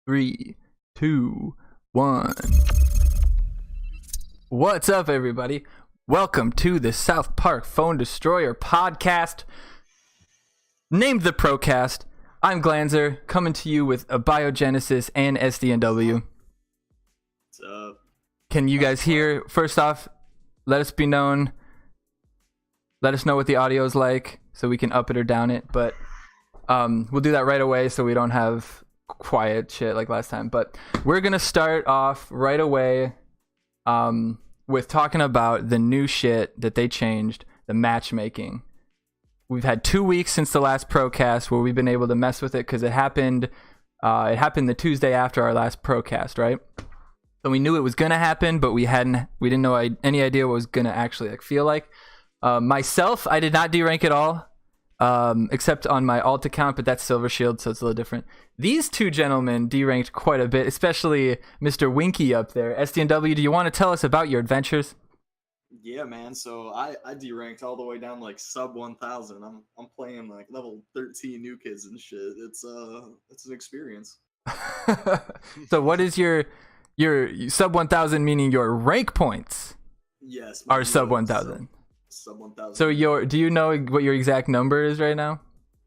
3, 2, 1. What's up, everybody? Welcome to the South Park Phone Destroyer podcast, named the Procast. I'm Glanzer, coming to you with Abiogenesis and SDNW. What's up? Can you guys hear? First off, let us be known. Let us know what the audio is like so we can up it or down it. But we'll do that right away so we don't have quiet shit like last time. But we're going to start off right away with talking about the new shit that they changed, the matchmaking. We've had 2 weeks since the last Procast where we've been able to mess with it because it happened the Tuesday after our last Procast, right? So we knew it was going to happen, but we didn't know any idea what it was going to actually feel like. Myself, I did not derank at all, except on my alt account, but that's Silver Shield, so it's a little different. These two gentlemen deranked quite a bit, especially Mr. Winky up there. SDNW, do you want to tell us about your adventures? Yeah, man. So I deranked all the way down like sub 1,000. I'm playing like level 13 new kids and shit. It's an experience. So what is your sub 1,000, meaning your rank points? Yes. Are sub 1,000. Sub 1,000. So do you know what your exact number is right now?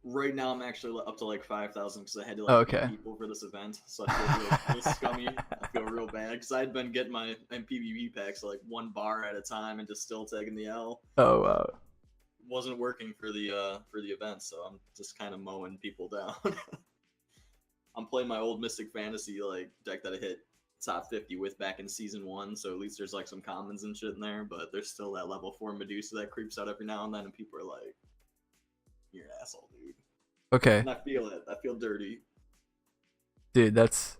Right now I'm actually up to like 5,000 because I had to beat people for this event. So I feel real scummy. I feel real bad because I'd been getting my MPBB packs like one bar at a time and just still taking the L. Oh wow. Wasn't working for the event, so I'm just kind of mowing people down. I'm playing my old Mystic Fantasy like deck that I hit top 50 with back in season 1, so at least there's like some commons and shit in there, but there's still that level 4 Medusa that creeps out every now and then, and people are like, "You're an asshole, dude." Okay. And I feel it. I feel dirty. Dude, that's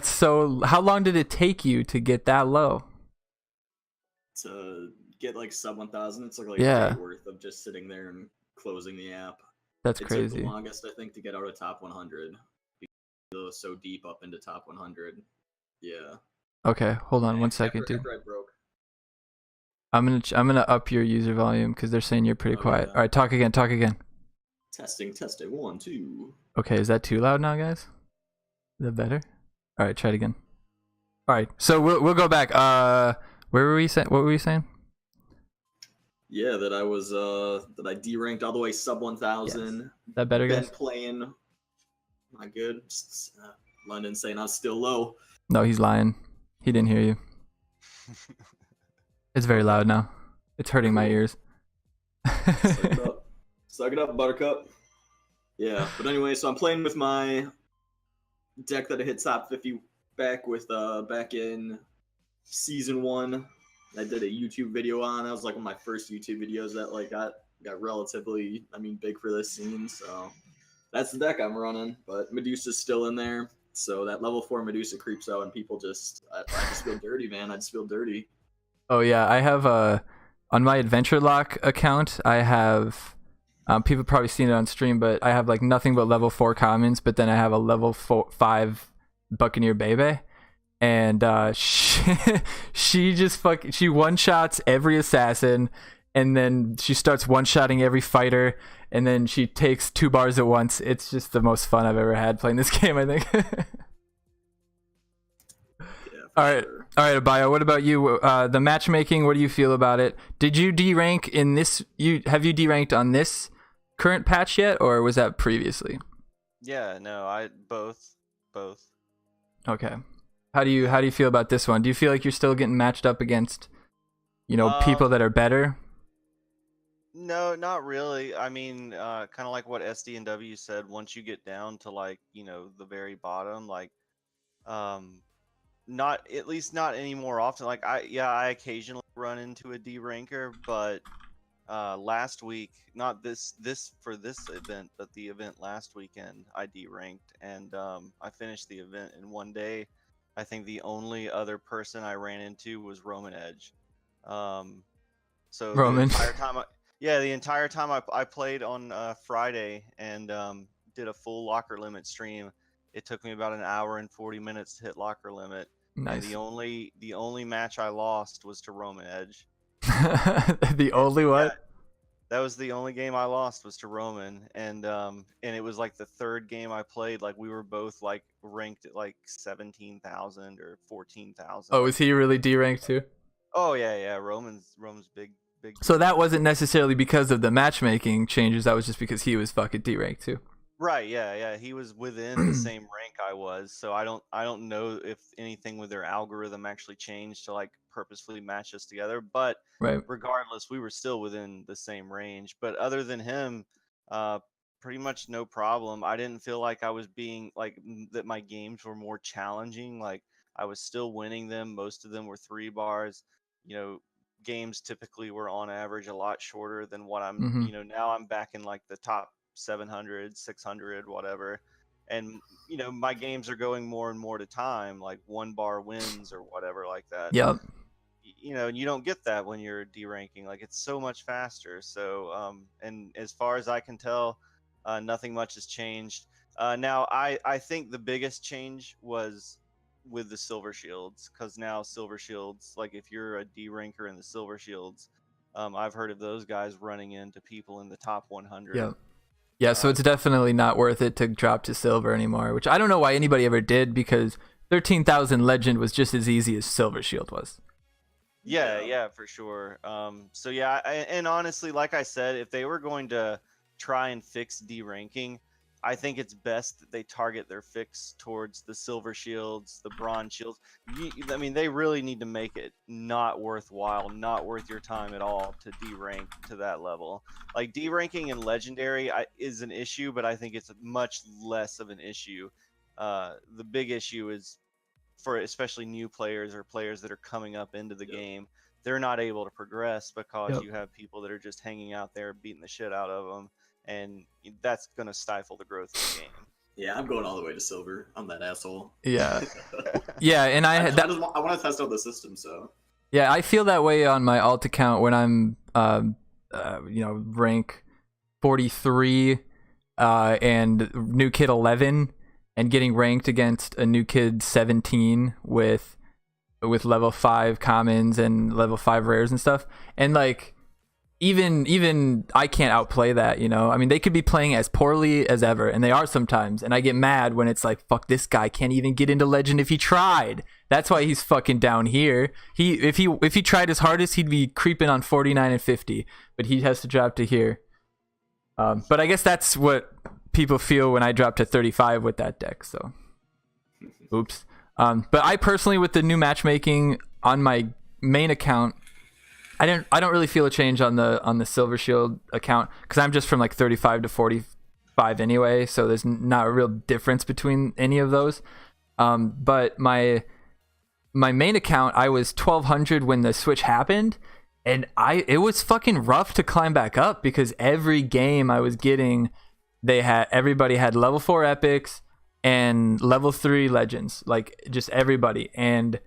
so. How long did it take you to get that low? To get like sub 1,000, it's like a day worth of just sitting there and closing the app. That's It crazy. took the longest, I think, to get out of top 100. Because it was so deep up into top 100. Yeah. Okay, hold on one second, dude. After I broke. I'm gonna up your user volume because they're saying you're pretty quiet. Yeah. All right, talk again. Testing. 1, 2. Okay, is that too loud now, guys? Is that better? All right, try it again. All right, so we'll go back. Where were we saying? What were we saying? Yeah, that I was that I deranked all the way sub 1,000. Yes. Is that better, guys? Been playing. Not good. London saying I was still low. No, he's lying. He didn't hear you. It's very loud now. It's hurting my ears. Suck it up, Buttercup. Yeah, but anyway, so I'm playing with my deck that I hit top 50 back in season 1. I did a YouTube video on. That was like one of my first YouTube videos that like got relatively, big for this scene. So that's the deck I'm running. But Medusa's still in there. So that level 4 Medusa creeps out and people I just feel dirty, man. I just feel dirty. Oh yeah, I have on my Adventure Lock account, I have people probably seen it on stream, but I have like nothing but level 4 commons, but then I have a level 5 Buccaneer Bebe, and she just she one-shots every assassin, and then she starts one-shotting every fighter, and then she takes 2 bars at once. It's just the most fun I've ever had playing this game, I think. All right, Abio, what about you? The matchmaking, what do you feel about it? Did you derank in this? Have you deranked on this current patch yet, or was that previously? Yeah, no, I both. Okay. How do you feel about this one? Do you feel like you're still getting matched up against, people that are better? No, not really. I mean, kind of like what SDNW said. Once you get down to like the very bottom, like not any more often. Like I occasionally run into a deranker, but last week, not this for this event, but the event last weekend, I deranked and I finished the event in one day. I think the only other person I ran into was Roman Edge. So Roman. the entire time I played on Friday and did a full locker limit stream. It took me about an hour and 40 minutes to hit locker limit. Nice. And the only match I lost was to Roman Edge. The only what? That was the only game I lost was to Roman, and it was like the third game I played. Like we were both like ranked at like 17,000 or 14,000. Oh, Like, is he really D ranked too? oh yeah. Roman's big. So that wasn't necessarily because of the matchmaking changes. That was just because he was fucking D ranked too. Right, yeah. He was within the same rank I was, so I don't know if anything with their algorithm actually changed to like purposefully match us together. But Right. regardless, we were still within the same range. But other than him, pretty much no problem. I didn't feel like I was being like that. My games were more challenging. Like I was still winning them. Most of them were 3 bars. You know, games typically were on average a lot shorter than what I'm. Mm-hmm. You know, now I'm back in like the top 700, 600, whatever. And, my games are going more and more to time, like 1 bar wins or whatever like that. Yep. And you don't get that when you're deranking. Like, it's so much faster. So, and as far as I can tell, nothing much has changed. Now, I think the biggest change was with the Silver Shields, because now Silver Shields, like if you're a D-ranker in the Silver Shields, I've heard of those guys running into people in the top 100. Yep. Yeah, so it's definitely not worth it to drop to silver anymore, which I don't know why anybody ever did, because 13,000 legend was just as easy as Silver Shield was. Yeah, for sure. So yeah, and honestly, like I said, if they were going to try and fix D-ranking, I think it's best that they target their fix towards the Silver Shields, the Bronze Shields. I mean, they really need to make it not worthwhile, not worth your time at all to D-rank to that level. Like, D-ranking in Legendary is an issue, but I think it's much less of an issue. The big issue is for especially new players or players that are coming up into the game. They're not able to progress because you have people that are just hanging out there beating the shit out of them. And that's going to stifle the growth of the game. Yeah, I'm going all the way to silver. I'm that asshole. Yeah. Yeah, and I want to test out the system, so. Yeah, I feel that way on my alt account when I'm, rank 43 and new kid 11 and getting ranked against a new kid 17 with level 5 commons and level 5 rares and stuff. And like, even I can't outplay that, I mean, they could be playing as poorly as ever, and they are sometimes, and I get mad when it's like, fuck, this guy can't even get into legend if he tried. That's why he's fucking down here. If he tried his hardest, he'd be creeping on 49 and 50, but he has to drop to here. But I guess that's what people feel when I drop to 35 with that deck, so oops. But I personally, with the new matchmaking on my main account, I don't really feel a change on the Silver Shield account, because I'm just from like 35 to 45 anyway, so there's not a real difference between any of those. But my main account, I was 1200 when the switch happened, and it was fucking rough to climb back up, because every game I was getting, everybody had level 4 epics and level 3 legends, like just everybody. And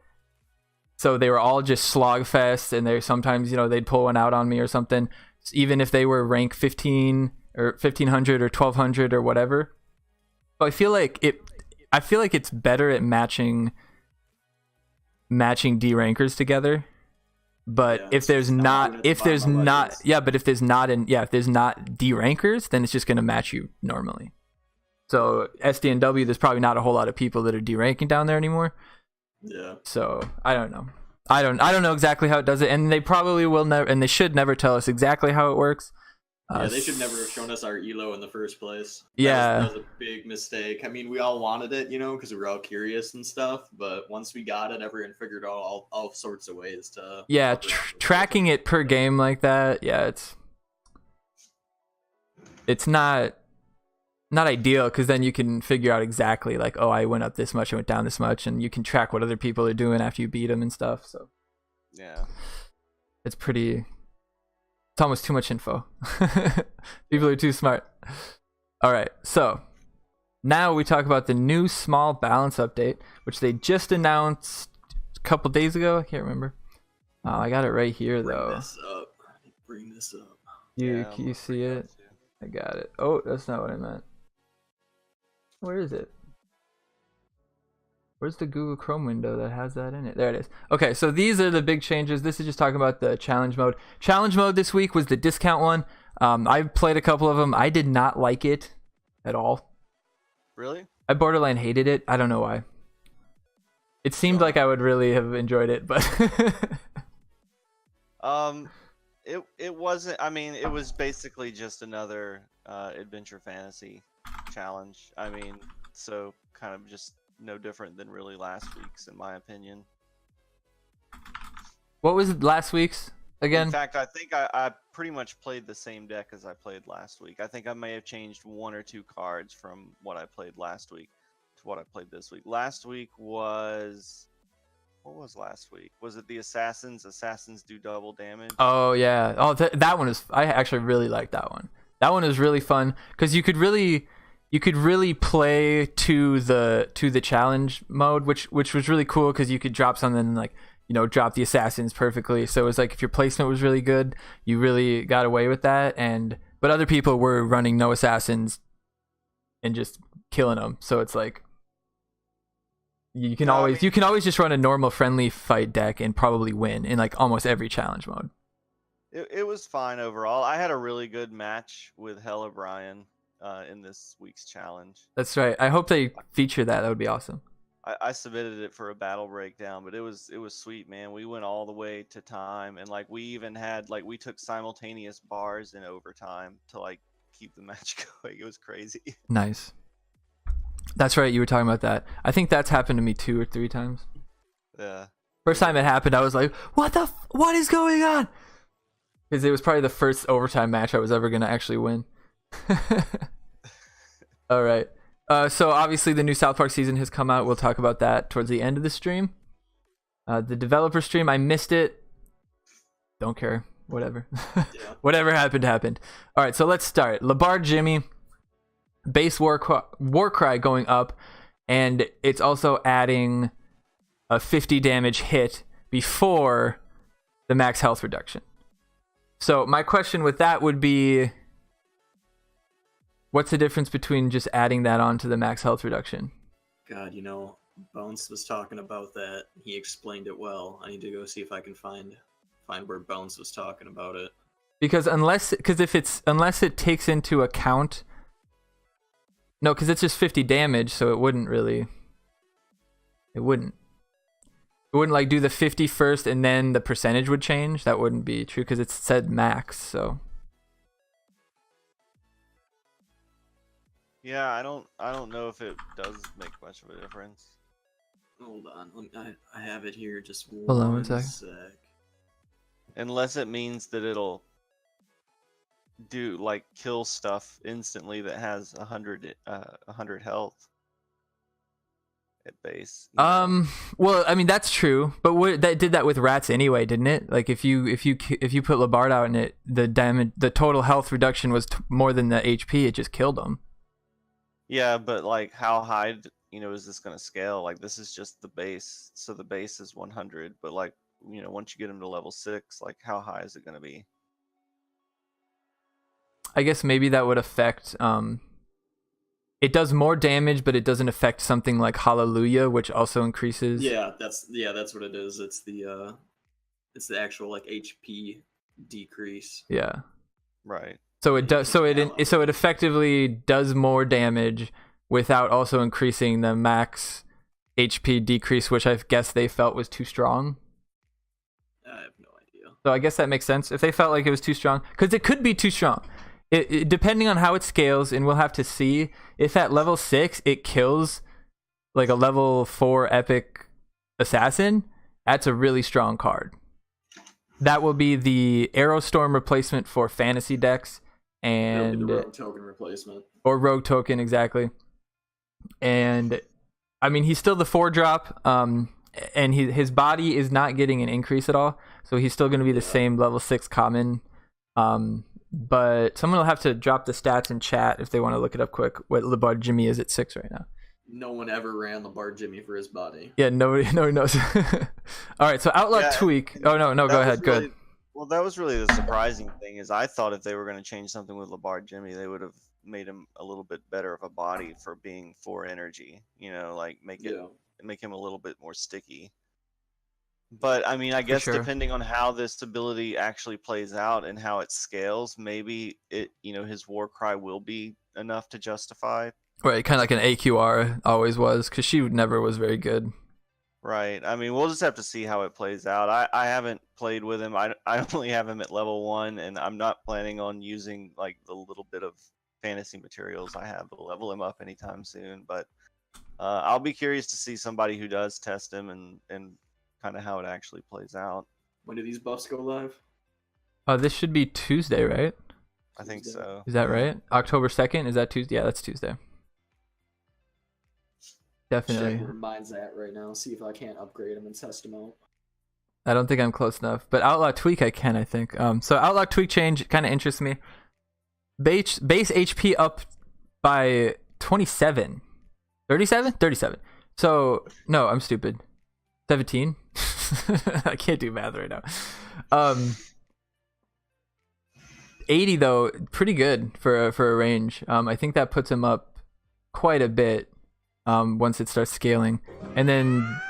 so they were all just slog fest, and they sometimes, they'd pull one out on me or something, even if they were rank 15 or 1500 or 1200 or whatever. So I feel like it's better at matching D rankers together. But if there's not D rankers, then it's just going to match you normally. So SDNW, there's probably not a whole lot of people that are D ranking down there anymore. Yeah. So I don't know. I don't know exactly how it does it, and they probably will never, and they should never tell us exactly how it works. Yeah, they should never have shown us our elo in the first place. That was a big mistake. I mean, we all wanted it, because we were all curious and stuff. But once we got it, everyone figured out all sorts of ways to. Yeah, tracking it per game like that. Yeah, it's not ideal, because then you can figure out exactly like, oh, I went up this much, I went down this much, and you can track what other people are doing after you beat them and stuff. So yeah, it's almost too much info. People are too smart. All right, so now we talk about the new small balance update, which they just announced a couple days ago. I can't remember. I got it right here though. Bring this up. Can you see it? I got it. Oh, that's not what I meant. Where is it? Where's the Google Chrome window that has that in it? There it is. Okay, so these are the big changes. This is just talking about the challenge mode. Challenge mode this week was the discount one. I played a couple of them. I did not like it at all. Really? I borderline hated it. I don't know why. It seemed like I would really have enjoyed it, but it wasn't. I mean, it was basically just another adventure fantasy challenge. I mean, so kind of just no different than really last week's, in my opinion. What was last week's again? In fact, I think I pretty much played the same deck as I played last week. I think I may have changed 1 or 2 cards from what I played last week to what I played this week. Last week was... What was last week? Was it the Assassins? Assassins do double damage? Oh, yeah. Oh, that one is... I actually really liked that one. That one was really fun because you could really play to the challenge mode, which was really cool because you could drop something like, you know, drop the assassins perfectly. So it was like if your placement was really good, you really got away with that. But other people were running no assassins and just killing them. So it's like you can always just run a normal friendly fight deck and probably win in like almost every challenge mode. It was fine overall. I had a really good match with Hell O'Brien in this week's challenge. That's right. I hope they feature that. That would be awesome. I submitted it for a battle breakdown, but it was sweet, man. We went all the way to time, and like we even had we took simultaneous bars in overtime to like keep the match going. It was crazy. Nice. That's right. You were talking about that. I think that's happened to me 2 or 3 times. Yeah. First time it happened, I was like, what is going on? Because it was probably the first overtime match I was ever gonna actually win. All right. So obviously the new South Park season has come out. We'll talk about that towards the end of the stream. The developer stream, I missed it. Don't care. Whatever. Yeah. Whatever happened. All right, so let's start. Labarre Jimmy, base war cry going up, and it's also adding a 50 damage hit before the max health reduction. So my question with that would be, what's the difference between just adding that on to the max health reduction? God, you know, Bones was talking about that. He explained it well. I need to go see if I can find where Bones was talking about it. Because unless it takes into account, no, because it's just 50 damage, so it wouldn't like do the 50 first and then the percentage would change. That wouldn't be true because it said max. So yeah, I don't know if it does make much of a difference. Hold on, I have it here. Just hold on one sec. Unless it means that it'll do like kill stuff instantly that has 100 health at base. Well, I mean that's true, but that did that with rats anyway, didn't it? Like if you put Labarre out and the total health reduction was more than the HP, it just killed them. Yeah, but like how high, is this going to scale? Like this is just the base, so the base is 100, but like once you get them to level 6, like how high is it going to be? I guess maybe that would affect. It does more damage, but it doesn't affect something like Hallelujah, which also increases. Yeah, that's what it is. It's the actual like HP decrease. Yeah. Right. So it does. So it effectively does more damage without also increasing the max HP decrease, which I guess they felt was too strong. I have no idea. So I guess that makes sense if they felt like it was too strong, because it could be too strong. It depending on how it scales, and we'll have to see if at level 6 it kills like a level 4 epic assassin. That's a really strong card. That will be the Arrow Storm replacement for fantasy decks, and the Rogue Token replacement, or Rogue Token, exactly. And I mean, he's still the 4-drop, and his body is not getting an increase at all, so he's still going to be the same level 6 common. But someone will have to drop the stats in chat if they want to look it up quick, what Labarre Jimmy is at 6 right now. No one ever ran Labarre Jimmy for his body. Yeah, nobody knows. All right, so Outlaw Tweak. Oh, no, go ahead. Good. Well, that was really the surprising thing, is I thought if they were going to change something with Labarre Jimmy, they would have made him a little bit better of a body for being 4 energy. Like make him a little bit more sticky. But I mean, I guess sure. depending on how this ability actually plays out and how it scales, maybe his war cry will be enough to justify. Right, kind of like an AQR always was, because she never was very good. Right. I mean, we'll just have to see how it plays out. I haven't played with him. I only have him at level 1, and I'm not planning on using like the little bit of fantasy materials I have to level him up anytime soon. But I'll be curious to see somebody who does test him and kind of how it actually plays out. When do these buffs go live? This should be Tuesday, right? I think so. Is that right? October 2nd? Is that Tuesday? Yeah, that's Tuesday. Definitely. Check where mine's at right now. See if I can't upgrade them and test them out. I don't think I'm close enough, but Outlaw Tweak I can, I think. So Outlaw Tweak change kind of interests me. Base HP up by 27. 37? 37. So, no, I'm stupid. 17? I can't do math right now. 80 though, pretty good for a range. I think that puts him up quite a bit once it starts scaling. And then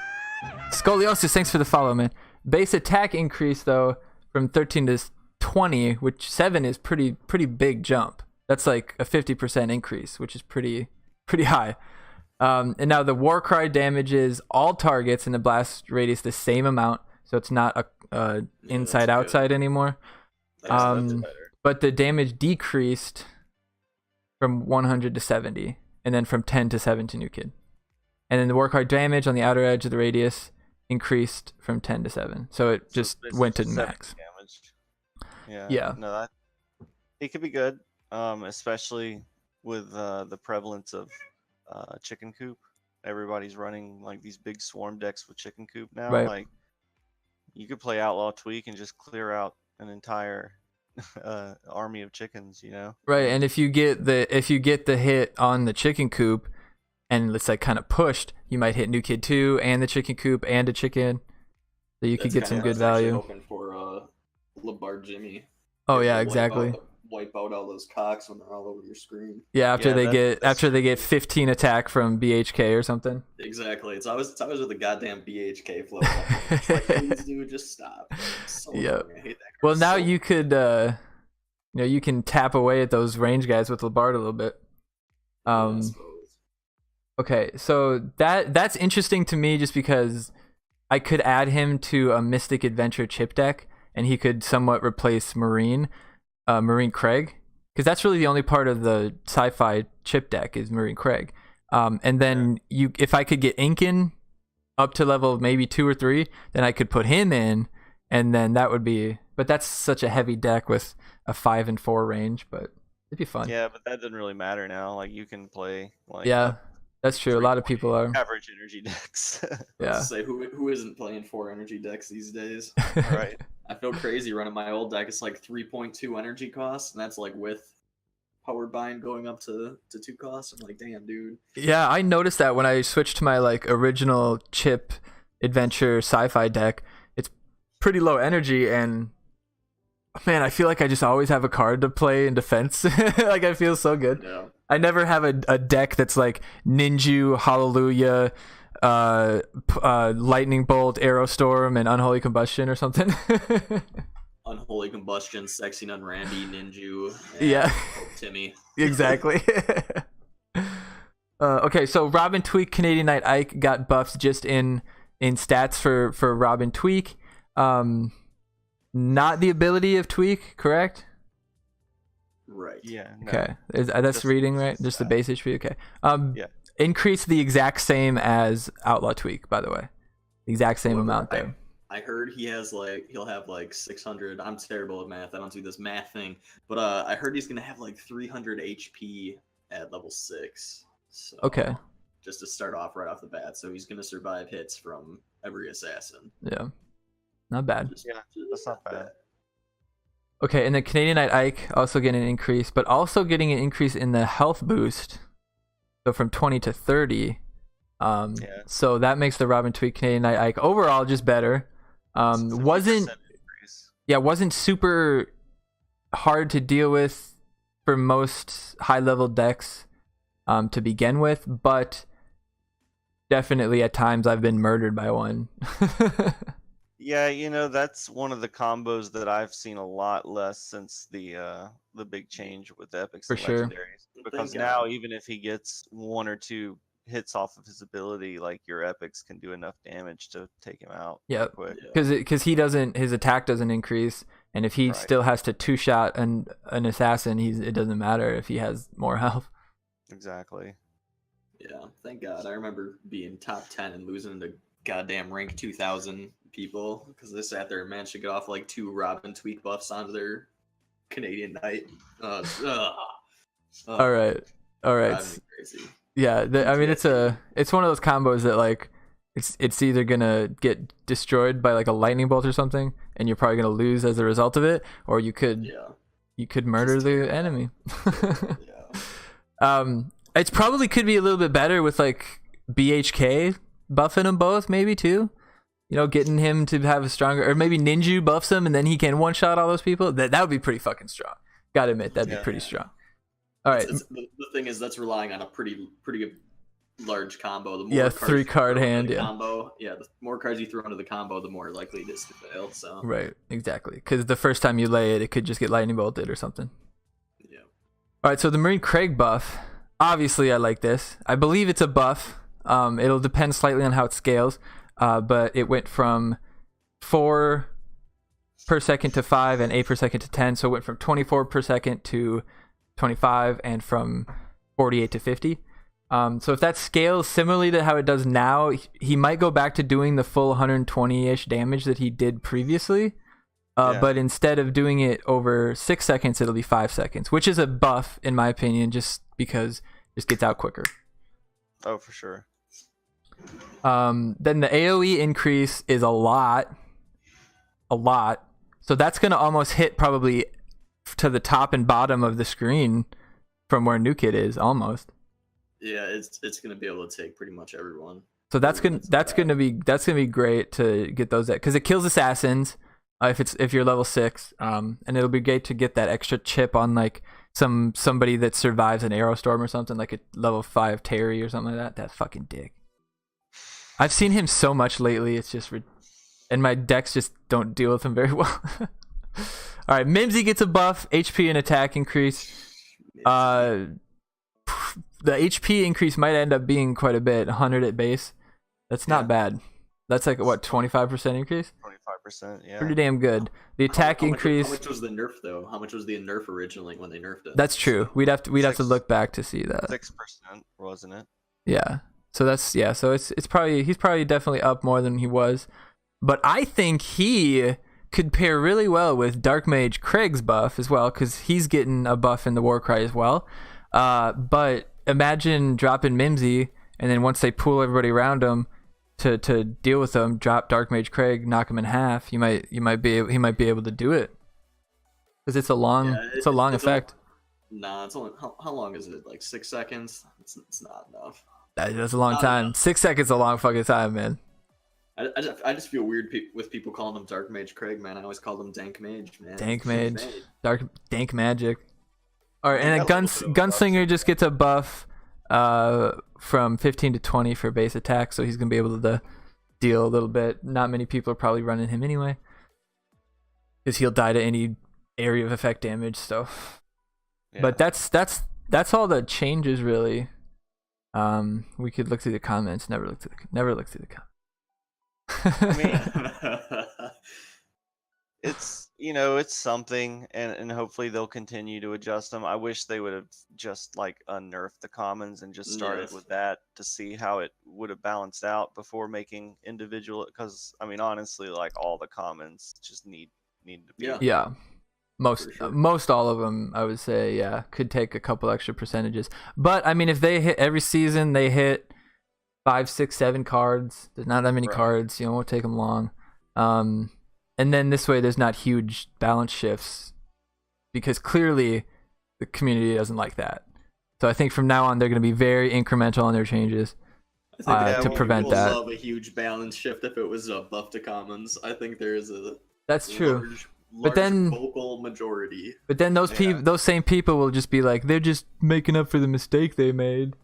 Scoliosis, thanks for the follow, man. Base attack increase though from 13 to 20, which 7 is pretty big jump. That's like a 50% increase, which is pretty high. And now the Warcry damages all targets in the blast radius the same amount, so it's not a inside outside anymore. That's better. But the damage decreased from 100 to 70, and then from 10 to 7 to new kid. And then the Warcry damage on the outer edge of the radius increased from 10 to 7, so it just went to max. Damage. Yeah. No, it could be good, especially with the prevalence of chicken coop. Everybody's running like these big swarm decks with chicken coop now. Right. Like you could play Outlaw Tweak and just clear out an entire army of chickens, Right. And if you get the hit on the chicken coop and it's like kind of pushed, you might hit new kid 2 and the chicken coop and a chicken, so you could get some good value. Hoping for Labar Jimmy. Oh yeah, exactly. Wipe out all those cocks when they're all over your screen. Yeah, after they get 15 attack from BHK or something. Exactly. It's always with the goddamn BHK flow. It's like, please, dude, just stop. So yeah. I hate that. Well, now you could, you can tap away at those range guys with Labard a little bit. Okay, so that's interesting to me just because I could add him to a Mystic Adventure chip deck, and he could somewhat replace Marine Craig, because that's really the only part of the sci-fi chip deck is Marine Craig. And then if I could get Inkin up to level maybe 2 or 3, then I could put him in, and then that would be. But that's such a heavy deck with a 5 and 4 range, but it'd be fun. Yeah, but that doesn't really matter now. Like you can play like that's true. A lot of people are average energy decks. Yeah. Say who isn't playing 4 energy decks these days? Right. I feel crazy running my old deck. It's like 3.2 energy costs, and that's like with power bind going up to 2 costs. I'm like, damn, dude. Yeah, I noticed that when I switched to my like original chip adventure sci-fi deck. It's pretty low energy, and man, I feel like I just always have a card to play in defense. Like I feel so good. Yeah. I never have a deck that's like Ninju, Hallelujah, Lightning Bolt, Aerostorm, and Unholy Combustion or something. Unholy Combustion, Sexy Nun Randy, Ninju, yeah, Timmy. Exactly. Okay, so Robin Tweak, Canadian Knight Ike got buffs just in stats for Robin Tweak. Not the ability of Tweak, correct? Right. Yeah. No. Okay. That's just reading right? Just the base HP. Okay. Yeah. Increase the exact same as Outlaw Tweak, by the way. The exact same amount there. I heard he'll have like 600. I'm terrible at math. I don't do this math thing, but I heard he's gonna have like 300 HP at level 6. So, okay. Just to start off right off the bat, so he's gonna survive hits from every assassin. Yeah. Not bad. That's not bad. Okay, and then Canadian Knight Ike also getting an increase, but also getting an increase in the health boost. So from 20 to 30. So that makes the Robin Tweak Canadian Knight Ike overall just better. Wasn't super hard to deal with for most high level decks to begin with, but definitely at times I've been murdered by one. Yeah, that's one of the combos that I've seen a lot less since the big change with epics For and sure. legendaries. Because now even if he gets 1 or 2 hits off of his ability, like your epics can do enough damage to take him out Yep. quick. Because his attack doesn't increase, and if he still has to 2-shot an assassin, it doesn't matter if he has more health. Exactly. Yeah, thank God. I remember being top 10 and losing to goddamn rank 2000 people because they sat there and managed to get off like 2 Robin tweak buffs onto their Canadian knight. All right. Crazy. Yeah, I mean it's one of those combos that like it's either gonna get destroyed by like a lightning bolt or something, and you're probably gonna lose as a result of it, or you could murder the enemy. It's probably could be a little bit better with like BHK buffing them both, maybe too. Getting him to have a stronger, or maybe Ninju buffs him and then he can one-shot all those people. That would be pretty fucking strong. Gotta admit, that'd be pretty strong. All right. The thing is, that's relying on a pretty large combo. The more 3-card hand. Combo. Yeah, the more cards you throw into the combo, the more likely it is to fail. So. Right. Exactly. Because the first time you lay it, it could just get lightning bolted or something. Yeah. All right. So the Marine Craig buff. Obviously, I like this. I believe it's a buff. It'll depend slightly on how it scales. But it went from 4 per second to 5 and 8 per second to 10. So it went from 24 per second to 25 and from 48 to 50. So if that scales similarly to how it does now, he might go back to doing the full 120-ish damage that he did previously. But instead of doing it over 6 seconds, it'll be 5 seconds, which is a buff in my opinion, just because it just gets out quicker. Oh, for sure. Then the AoE increase is a lot. So that's going to almost hit probably to the top and bottom of the screen from where New Kid is almost. Yeah, it's going to be able to take pretty much everyone. So that's going to be great to get those at, cuz it kills assassins if you're level 6. And it'll be great to get that extra chip on like somebody that survives an arrow storm or something, like a level 5 Terry or something like that. That fucking dick. I've seen him so much lately. It's just, and my decks just don't deal with him very well. All right, Mimsy gets a buff, HP and attack increase. The HP increase might end up being quite a bit, 100 at base. That's not bad. That's like what, 25% increase? 25%, yeah. Pretty damn good. The attack increase. How much was the nerf though? How much was the nerf originally when they nerfed it? That's true. We'd have to look back to see that. 6%, wasn't it? Yeah. So that's So he's probably definitely up more than he was, but I think he could pair really well with Dark Mage Craig's buff as well, because he's getting a buff in the Warcry as well. But imagine dropping Mimsy, and then once they pull everybody around him to deal with them, drop Dark Mage Craig, knock him in half. He might be able to do it, because it's a long effect. It's only how long is it? Like 6 seconds? It's not enough. That's a long time. 6 seconds is a long fucking time, man. I just feel weird with people calling him Dark Mage Craig, man. I always called him Dank Mage, man. Dank Mage. Dank Magic. All right, and a Gunslinger just gets a buff from 15 to 20 for base attack, so he's going to be able to deal a little bit. Not many people are probably running him anyway, because he'll die to any area of effect damage, so... Yeah. But that's all the changes, really. We could look through the comments. Never look through the comments. I mean, it's something, and hopefully they'll continue to adjust them. I wish they would have just like unnerfed the commons and just started with that to see how it would have balanced out before making individual. Because I mean, honestly, like all the commons just need to be. Yeah. Most all of them, I would say, could take a couple extra percentages. But I mean, if they hit every season, they hit 5, 6, 7 cards. There's not that many cards. It won't take them long. And then this way, there's not huge balance shifts, because clearly the community doesn't like that. So I think from now on, they're going to be very incremental on their changes to prevent that. I would love a huge balance shift if it was a buff to commons. I think there is a That's true. large then- vocal majority. But then those Yeah. those same people will just be like, they're just making up for the mistake they made.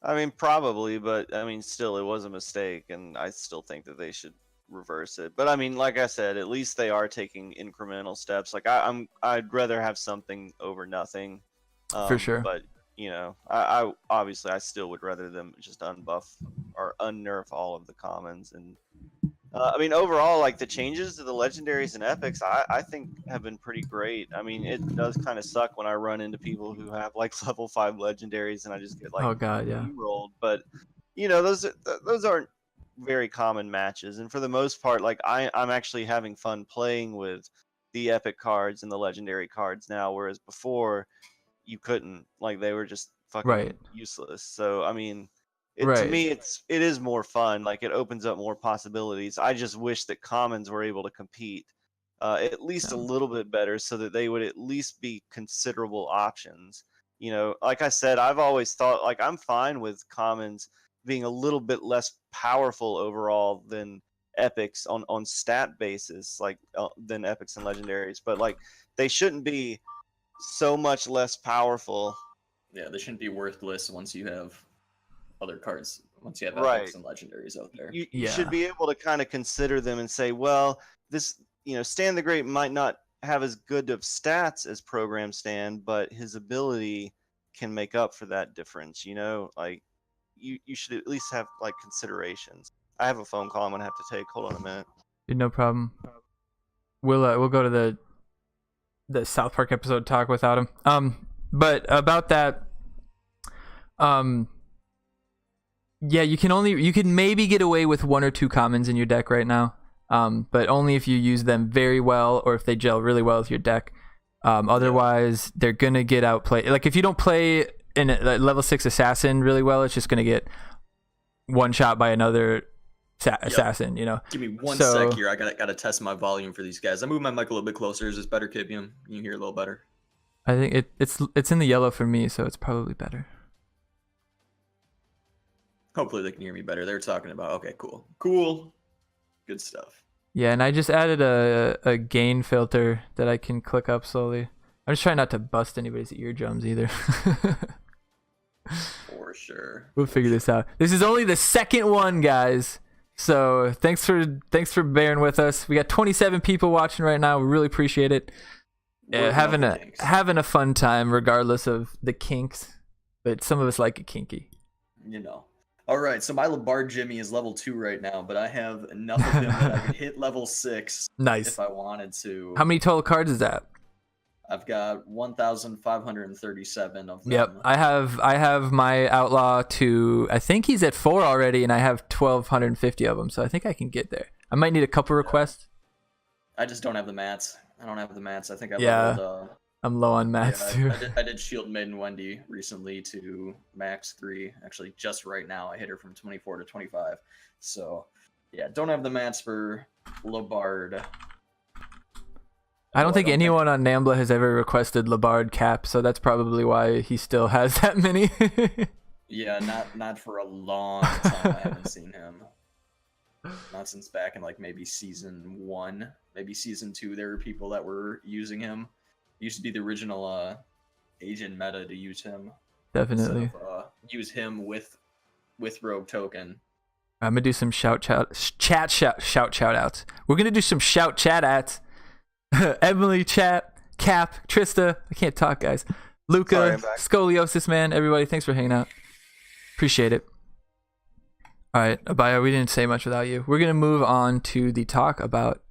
I mean, probably, but I mean, still, it was a mistake, and I still think that they should reverse it. But I mean, like I said, at least they are taking incremental steps. Like I'd rather have something over nothing. For sure. But you know, I obviously I still would rather them just unbuff or unnerf all of the commons. And I mean, overall, like the changes to the legendaries and epics, I think have been pretty great. I mean, it does kind of suck when I run into people who have like level 5 legendaries and I just get like Oh god, yeah. rolled. But you know, those aren't very common matches, and for the most part, like I'm actually having fun playing with the epic cards and the legendary cards now, whereas before you couldn't. Like they were just fucking Right. useless. So I mean, to Right. me, it is more fun. Like it opens up more possibilities. I just wish that commons were able to compete at least a Yeah. little bit better, so that they would at least be considerable options. You know, like I said, I've always thought like I'm fine with commons being a little bit less powerful overall than epics on stat basis, like than epics and legendaries, but like they shouldn't be so much less powerful. Yeah, they shouldn't be worthless once you have other cards. Once you have Right. epics and legendaries out there. You Yeah. should be able to kind of consider them and say, well, this, you know, Stan the Great might not have as good of stats as Program Stan, but his ability can make up for that difference. You know, like you should at least have like considerations. I have a phone call I'm gonna have to take. Hold on a minute. Dude, no problem. We'll go to the South Park episode talk without him. But about that, yeah, you can maybe get away with 1 or 2 commons in your deck right now. But only if you use them very well or if they gel really well with your deck. Otherwise, they're gonna get outplayed. Like if you don't play in a level 6 assassin really well, it's just gonna get one shot by another assassin. You know. Give me one So- sec here. I gotta test my volume for these guys. I moved my mic a little bit closer. Is this better, Kibium? You hear a little better? I think it's in the yellow for me, so it's probably better. Hopefully they can hear me better. They're talking about okay, cool, good stuff. Yeah, and I just added a gain filter that I can click up slowly. I'm just trying not to bust anybody's eardrums either. For sure. We'll figure this out. This is only the second one, guys. So thanks for bearing with us. We got 27 people watching right now. We really appreciate it. Working Having on the kinks. having a fun time regardless of the kinks, but some of us like it kinky. You know. All right, so my Labard Jimmy is level 2 right now, but I have enough of him that I could hit level 6 Nice. if I wanted to. How many total cards is that? I've got 1,537 of them. Yep, I have my outlaw to. I think he's at 4 already, and I have 1,250 of them. So I think I can get there. I might need a couple requests. I just don't have the mats. I don't have the mats. I think I Yeah, leveled. I'm low on mats too. I did Shield Maiden Wendy recently to max 3. Actually, just right now, I hit her from 24 to 25. So, yeah, don't have the mats for Labard. I don't think anyone on Nambla has ever requested Labard cap, so that's probably why he still has that many. Yeah, not for a long time. I haven't seen him. Not since back in like maybe season 1, maybe season 2. There were people that were using him. It used to be the original Asian meta to use him. Definitely. Instead of, use him with Rogue Token. I'm gonna do some shout outs. We're gonna do some shout chat outs. Emily, Chat, Cap, Trista. I can't talk, guys. Luca, Sorry, I'm back. Scoliosis Man. Everybody, thanks for hanging out. Appreciate it. All right, Abaya, we didn't say much without you. We're gonna move on to the talk about,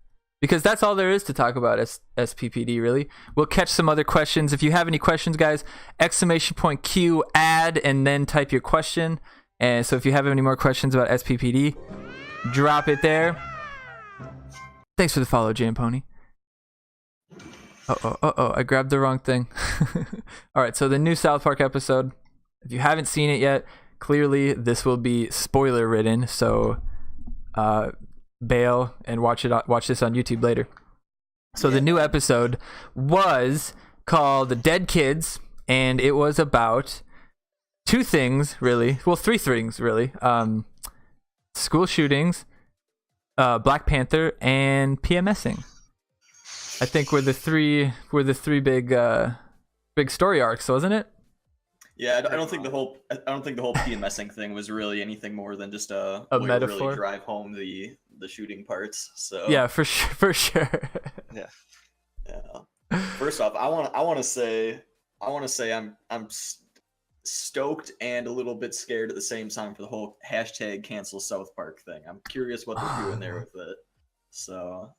because that's all there is to talk about SPPD, really. We'll catch some other questions. If you have any questions, guys, !Q add and then type your question. And so if you have any more questions about SPPD, drop it there. Thanks for the follow, Jam Pony. I grabbed the wrong thing. All right, so the new South Park episode. If you haven't seen it yet, clearly this will be spoiler ridden. So bail and watch this on YouTube later. So the new episode was called Dead Kids, and it was about 2 things, really. Well, 3 things, really. School shootings, Black Panther, and PMSing. I think were the three big story arcs, wasn't it? Yeah, I don't think the whole PMSing thing was really anything more than just a way metaphor. to really drive home the shooting parts. So Yeah, for sure. Yeah. Yeah. First off, I want to say I'm stoked and a little bit scared at the same time for the whole hashtag cancel South Park thing. I'm curious what they're doing there with it. So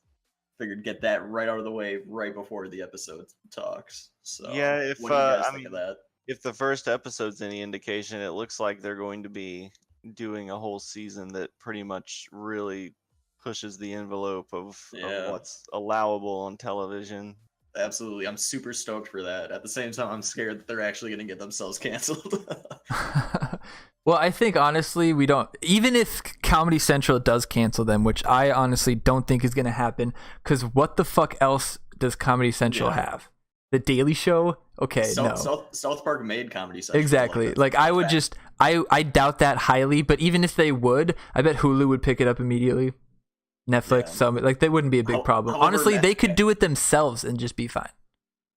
figured get that right out of the way right before the episode talks. So Yeah, if what do you guys think of that? If the first episode's any indication, it looks like they're going to be doing a whole season that pretty much really pushes the envelope of what's allowable on television. Absolutely. I'm super stoked for that. At the same time, I'm scared that they're actually going to get themselves canceled. Well, I think honestly, we don't, even if Comedy Central does cancel them, which I honestly don't think is going to happen, because what the fuck else does Comedy Central have? The Daily Show? Okay, no. South Park made Comedy Central. Exactly. Like I would just, I doubt that highly, but even if they would, I bet Hulu would pick it up immediately. Netflix, some like they wouldn't be a big problem. However, honestly, they could do it themselves and just be fine.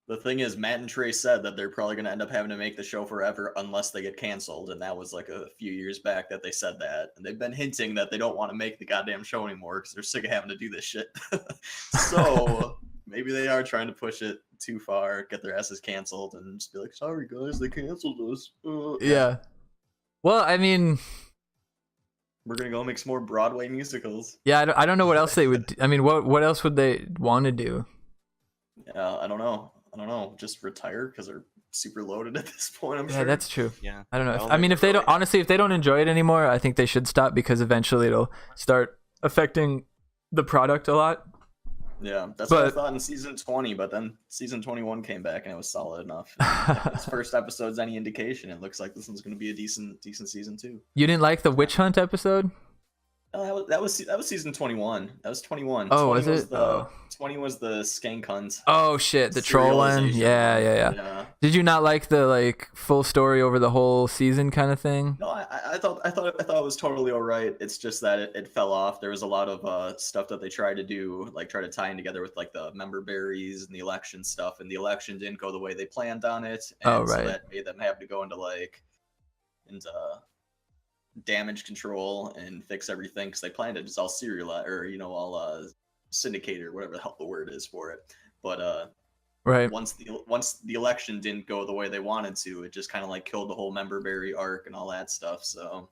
The thing is, Matt and Trey said that they're probably going to end up having to make the show forever unless they get canceled, and that was like a few years back that they said that. And they've been hinting that they don't want to make the goddamn show anymore because they're sick of having to do this shit. So maybe they are trying to push it too far, get their asses canceled, and just be like, sorry guys, they canceled us. Yeah. Well, I mean, we're gonna go make some more Broadway musicals. Yeah, I don't know what else they would. I mean, what else would they want to do? Yeah, I don't know. Just retire because they're super loaded at this point. I'm sure. Yeah, that's true. Yeah. I don't know. If they don't, honestly, if they don't enjoy it anymore, I think they should stop because eventually it'll start affecting the product a lot. Yeah, that's what I thought in season 20, but then season 21 came back and it was solid enough. If this first episode's any indication, it looks like this one's going to be a decent season too. You didn't like the witch hunt episode? No, that was season 21. That was 21. Oh, 20 was it? 20 was the skank hunt. Oh shit, the troll one. Yeah. Did you not like the full story over the whole season kind of thing? No, I thought it was totally all right. It's just that it fell off. There was a lot of stuff that they tried to do, try to tie in together with the member berries and the election stuff, and the election didn't go the way they planned on it. And so that made them have to go into damage control and fix everything because they planned it just all serialized or all syndicated or whatever the hell the word is for it. But once the election didn't go the way they wanted to, it just kind of killed the whole member berry arc and all that stuff. So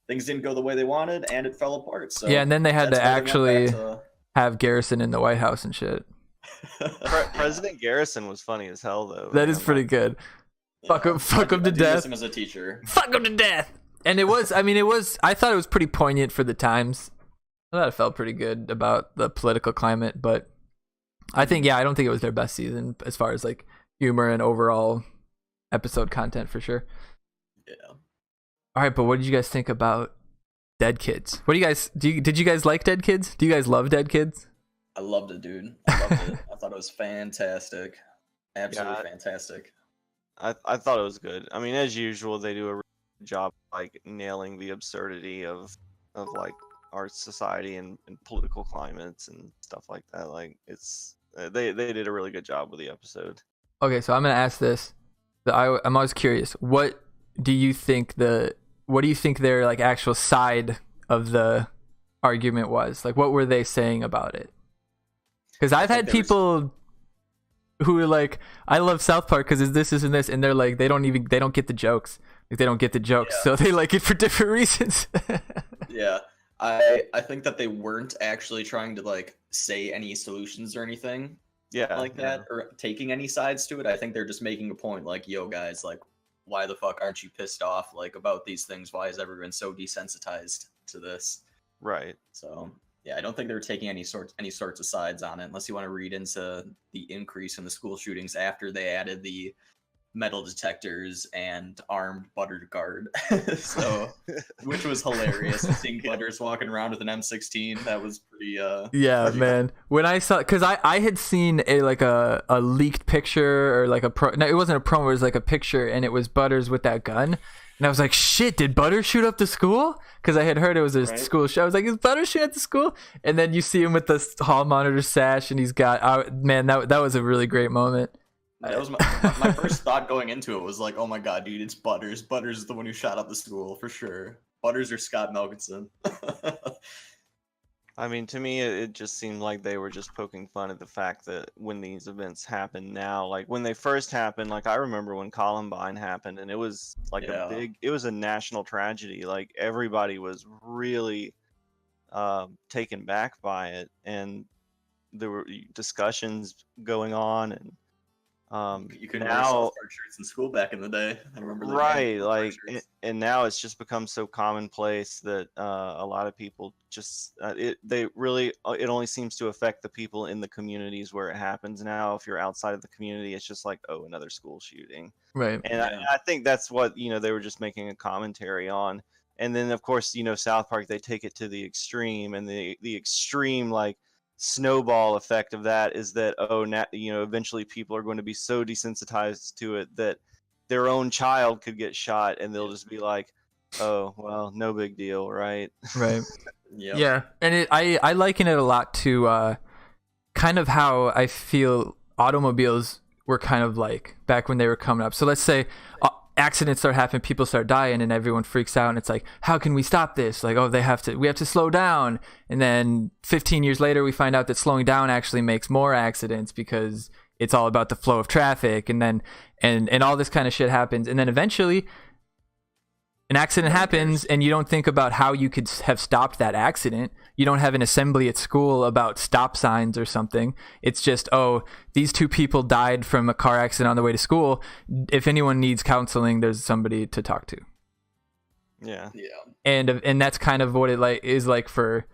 things didn't go the way they wanted and it fell apart. So yeah, and then they had to actually have Garrison in the White House and shit. President Garrison was funny as hell though. That is pretty good. Yeah. Fuck him to death. Him as a teacher. Fuck him to death. And I thought it was pretty poignant for the times. I thought it felt pretty good about the political climate, but I don't think it was their best season as far as humor and overall episode content for sure. Yeah. All right, but what did you guys think about Dead Kids? What do you guys did you guys like Dead Kids? Do you guys love Dead Kids? I loved it, dude. I loved it. I thought it was fantastic. Absolutely fantastic. I thought it was good. I mean, as usual, they do a really good job nailing the absurdity of our society and political climates and stuff like that. They did a really good job with the episode. Okay, so I'm gonna ask this. I'm always curious. What do you think their actual side of the argument was? What were they saying about it? Because I've had people who are I love South Park because it's this and this, and they're they don't get the jokes. They don't get the jokes, so they like it for different reasons. Yeah. I think that they weren't actually trying to say any solutions or anything that or taking any sides to it. I think they're just making a point yo guys, why the fuck aren't you pissed off about these things? Why is everyone so desensitized to this? Right. So yeah, I don't think they're taking any sorts of sides on it unless you want to read into the increase in the school shootings after they added the metal detectors and armed Butter guard. So which was hilarious. Seeing Butters walking around with an M16, that was pretty pretty man. When I saw, because I had seen a leaked picture or no, it wasn't a promo, it was a picture, and it was Butters with that gun, And I was like, shit, did Butter shoot up the school? Because I had heard it was a Right. school show. I was like, is Butter shoot at the school? And then you see him with the hall monitor sash, and he's got, man, that was a really great moment. That was my first thought going into it was like, oh my god, dude, it's Butters. Butters is the one who shot up the school for sure. Butters or Scott Melkinson. I mean, to me, it just seemed like they were just poking fun at the fact that when these events happen now, like when they first happened, like I remember when Columbine happened, and it was like Yeah. it was a national tragedy. Like everybody was really taken back by it, and there were discussions going on, and You couldn't wear now, South Park shirts in school back in the day. I remember that. right, South Park like shirts. and now it's just become so commonplace that a lot of people just it only seems to affect the people in the communities where it happens now. If you're outside of the community, it's just like, oh, another school shooting. Right. And Yeah. I think that's what they were just making a commentary on. And then of course South Park, they take it to the extreme, and the extreme like snowball effect of that is that eventually people are going to be so desensitized to it that their own child could get shot, and they'll just be like, oh well, no big deal, right? Right. Yep. Yeah, and I liken it a lot to kind of how I feel automobiles were kind of like back when they were coming up. So let's say accidents start happening, people start dying, and everyone freaks out, and it's like, how can we stop this? Like, oh, we have to slow down. And then 15 years later, we find out that slowing down actually makes more accidents because it's all about the flow of traffic, and then and all this kind of shit happens, and then eventually an accident happens, and you don't think about how you could have stopped that accident. You don't have an assembly at school about stop signs or something. It's just, oh, these two people died from a car accident on the way to school. If anyone needs counseling, there's somebody to talk to. Yeah. Yeah. And that's kind of what it is like for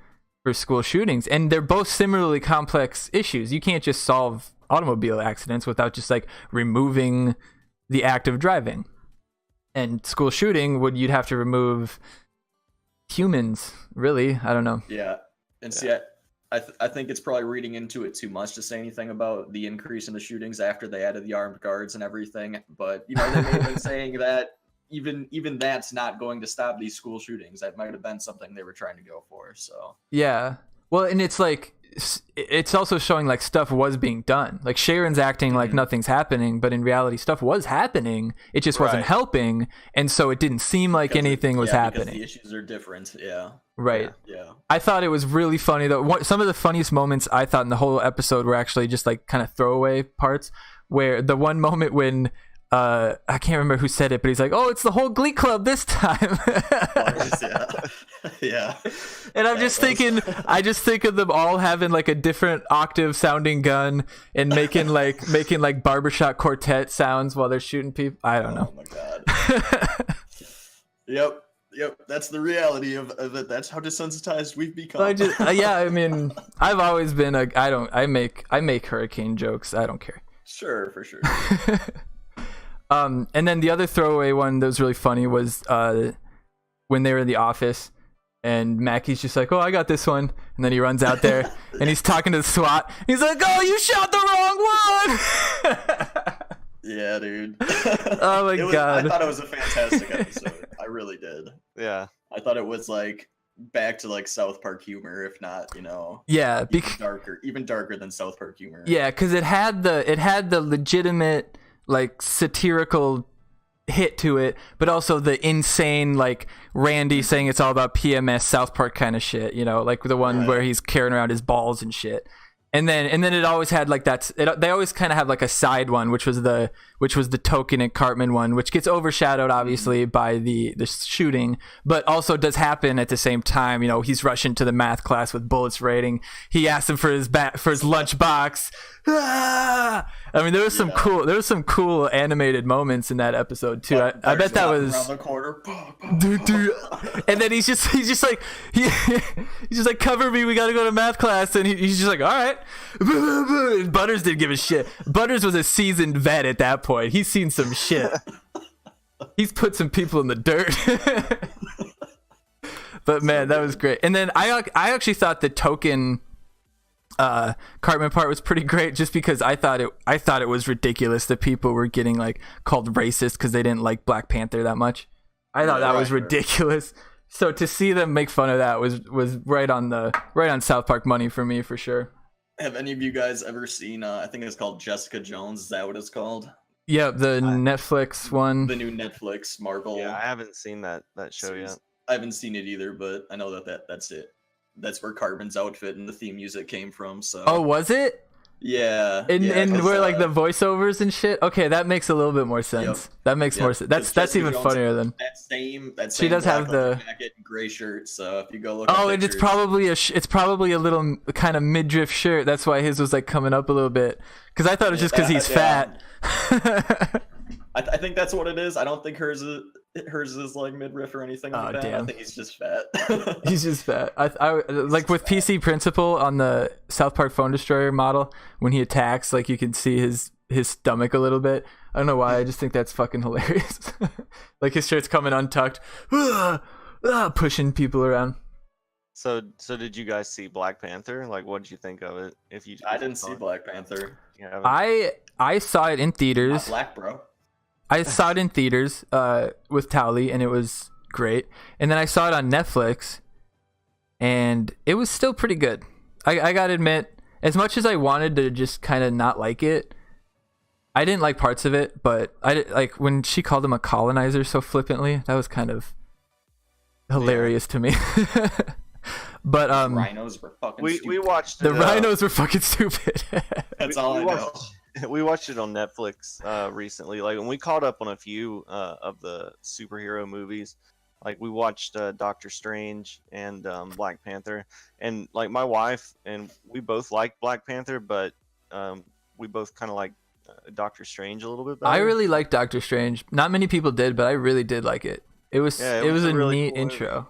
school shootings. And they're both similarly complex issues. You can't just solve automobile accidents without just like removing the act of driving. And school shooting you'd have to remove humans, really. I don't know. Yeah. And see, I think it's probably reading into it too much to say anything about the increase in the shootings after they added the armed guards and everything. But they may have been saying that even that's not going to stop these school shootings. That might have been something they were trying to go for. So Yeah. Well, and it's like, it's also showing like stuff was being done. Like Sharon's acting like nothing's happening, but in reality stuff was happening. It just wasn't Right. helping, and so it didn't seem like anything was because happening. the issues are different. Yeah. Right. Yeah. I thought it was really funny though. Some of the funniest moments I thought in the whole episode were actually just like kind of throwaway parts, where the one moment when I can't remember who said it, but he's like, "Oh, it's the whole Glee Club this time." Yeah. Yeah. And I'm just thinking, I just think of them all having like a different octave sounding gun and making like barbershop quartet sounds while they're shooting people. I don't know. Oh my god. Yep. That's the reality of it. That's how desensitized we've become. I mean, I've always been I make hurricane jokes. I don't care. Sure, for sure. And then the other throwaway one that was really funny was when they were in the office, and Mackey's just like, "Oh, I got this one," and then he runs out there and he's talking to the SWAT. He's like, "Oh, you shot the wrong one." Yeah, dude. Oh my God. I thought it was a fantastic episode. I really did. Yeah. I thought it was like back to like South Park humor, if not, Yeah, even darker than South Park humor. yeah, because it had the legitimate like satirical hit to it, but also the insane like Randy saying it's all about PMS South Park kind of shit, like the one Right. where he's carrying around his balls and shit. And then it always had like they always kind of have like a side one, which was the Token and Cartman one, which gets overshadowed obviously by the shooting, but also does happen at the same time. He's rushing to the math class with bullets raining. He asks him for his lunch box. Ah! I mean, there was some cool animated moments in that episode too. I bet that was around the corner. dude. And then he's just like he's just like, "Cover me, we gotta go to math class," and he's just like, "All right." And Butters didn't give a shit. Butters was a seasoned vet at that point. He's seen some shit. He's put some people in the dirt. But man, that was great. And then I actually thought the Token Cartman part was pretty great, just because I thought it was ridiculous that people were getting like called racist because they didn't like Black Panther that much. I thought that Right, was right. ridiculous. So to see them make fun of that was right on South Park money for me for sure. Have any of you guys ever seen? I think it's called Jessica Jones. Is that what it's called? Yep, the Netflix one. The new Netflix Marvel. Yeah, I haven't seen that show series. yet. I haven't seen it either, but I know that's it. That's where Cartman's outfit and the theme music came from. So. Oh, was it? Yeah. And yeah, 'cause, where like the voiceovers and shit. Okay, that makes a little bit more sense. Yep. That makes more Yep, sense. 'cause That's Jessica even Jones funnier than. That She same does have black leather the- jacket and gray shirt. So if you go look. Oh, at and it's pictures- probably a little kind of midriff shirt. That's why his was like coming up a little bit. Because I thought it was just because he's Yeah. fat. I think that's what it is. I don't think hers is like midriff or anything like Oh, that. damn. I think he's just fat. He's just fat. I like with PC Principal on the South Park Phone Destroyer model when he attacks, like you can see his stomach a little bit. I don't know why. I just think that's fucking hilarious. Like his shirt's coming untucked, pushing people around. So did you guys see Black Panther? Like, what did you think of it? I didn't see Black Panther. Yeah, I saw it in Not theaters. black, bro. I saw it in theaters with Towley, and it was great. And then I saw it on Netflix, and it was still pretty good. I gotta admit, as much as I wanted to just kind of not like it, I didn't like parts of it. But like when she called him a colonizer so flippantly. That was kind of hilarious to me. But Rhinos were fucking we stupid. watched the it, rhinos were fucking stupid. That's all I know. We watched it on Netflix recently. Like, when we caught up on a few of the superhero movies. Like, we watched Doctor Strange and Black Panther, and like my wife and we both liked Black Panther, but we both kind of like Doctor Strange a little bit better. I really liked Doctor Strange. Not many people did, but I really did like it. It was Yeah, it was a really neat cool intro.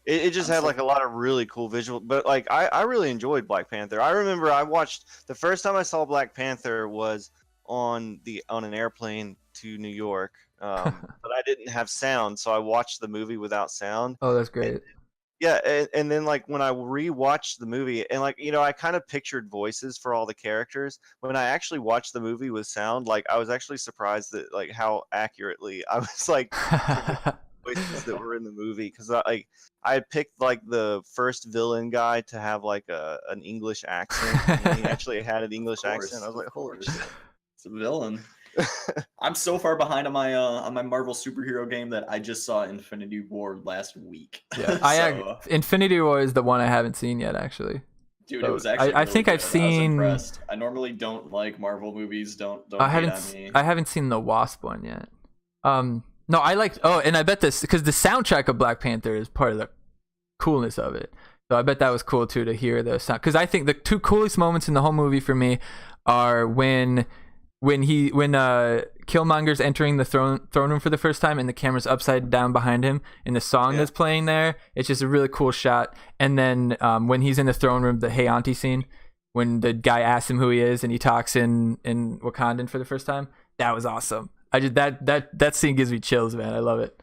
It just had like a lot of really cool visual, but like I really enjoyed Black Panther. I remember I watched the first time I saw Black Panther was on an airplane to New York, but I didn't have sound, so I watched the movie without sound. Oh, that's great. Yeah, and then like when I rewatched the movie, and like I kind of pictured voices for all the characters. When I actually watched the movie with sound, like I was actually surprised that like how accurately I was like voices that were in the movie, because I had picked like the first villain guy to have like an English accent. And he actually had an English accent. I was like, holy shit. It's a villain. I'm so far behind on my Marvel superhero game that I just saw Infinity War last week. Yeah, Infinity War is the one I haven't seen yet, actually. Dude, it was actually. I really think good. I've seen. I was impressed. I normally don't like Marvel movies. Don't. I hate haven't. on me. I haven't seen the Wasp one yet. No, I liked. Oh, and I bet this because the soundtrack of Black Panther is part of the coolness of it. So I bet that was cool too to hear the sound. Because I think the two coolest moments in the whole movie for me are when Killmonger's entering the throne room for the first time and the camera's upside down behind him and the song that's playing there. It's just a really cool shot. And then when he's in the throne room, the Hey Auntie scene, when the guy asks him who he is and he talks in Wakandan for the first time, that was awesome. I just that scene gives me chills, man. I love it.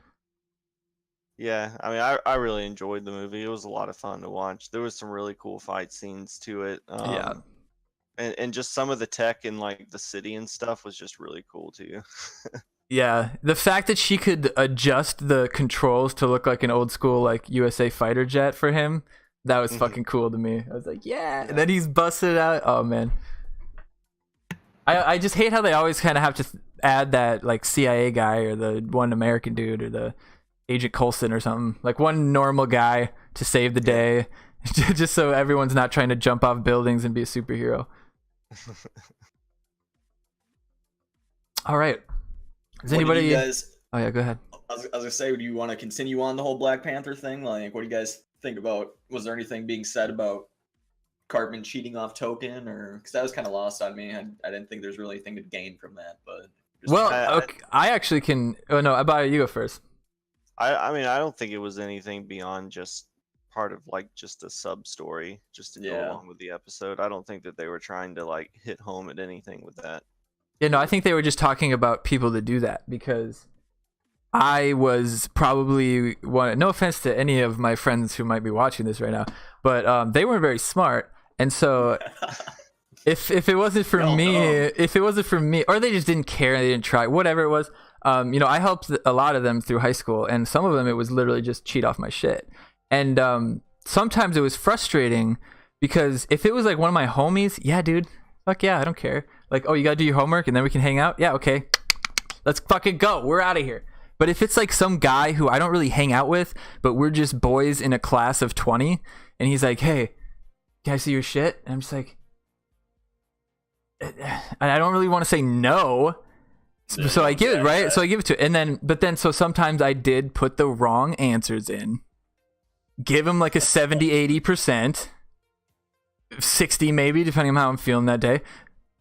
Yeah, I mean, I really enjoyed the movie. It was a lot of fun to watch. There was some really cool fight scenes to it. Yeah. And just some of the tech in like the city and stuff was just really cool too. Yeah, the fact that she could adjust the controls to look like an old school like USA fighter jet for him, that was fucking cool to me. I was like, yeah. And then he's busted out. Oh man, I just hate how they always kind of have to add that like CIA guy or the one American dude or the Agent Coulson or something, like one normal guy to save the day, just so everyone's not trying to jump off buildings and be a superhero. All right. Does anybody? Guys, oh yeah, go ahead. I was gonna say, do you want to continue on the whole Black Panther thing? Like, what do you guys think about? Was there anything being said about Cartman cheating off Token, or because that was kind of lost on me? I didn't think there's really anything to gain from that. But okay, I actually can. Oh no, Abio, you go first. I mean, I don't think it was anything beyond just part of like just a sub story just to go along with the episode. I don't think that they were trying to like hit home at anything with that. Yeah, no, I think they were just talking about people that do that, because I was probably one. No offense to any of my friends who might be watching this right now, but they weren't very smart, and so if it wasn't for me, or they just didn't care and they didn't try, whatever it was, I helped a lot of them through high school, and some of them it was literally just cheat off my shit. And sometimes it was frustrating because if it was like one of my homies, yeah, dude, fuck yeah, I don't care. Like, oh, you gotta do your homework and then we can hang out. Yeah, okay, let's fucking go. We're out of here. But if it's like some guy who I don't really hang out with, but we're just boys in a class of 20, and he's like, hey, can I see your shit? And I'm just like, I don't really want to say no. So I give it, right? So I give it to, and then so sometimes I did put the wrong answers in, give him like a 70-80%, 60 maybe, depending on how I'm feeling that day,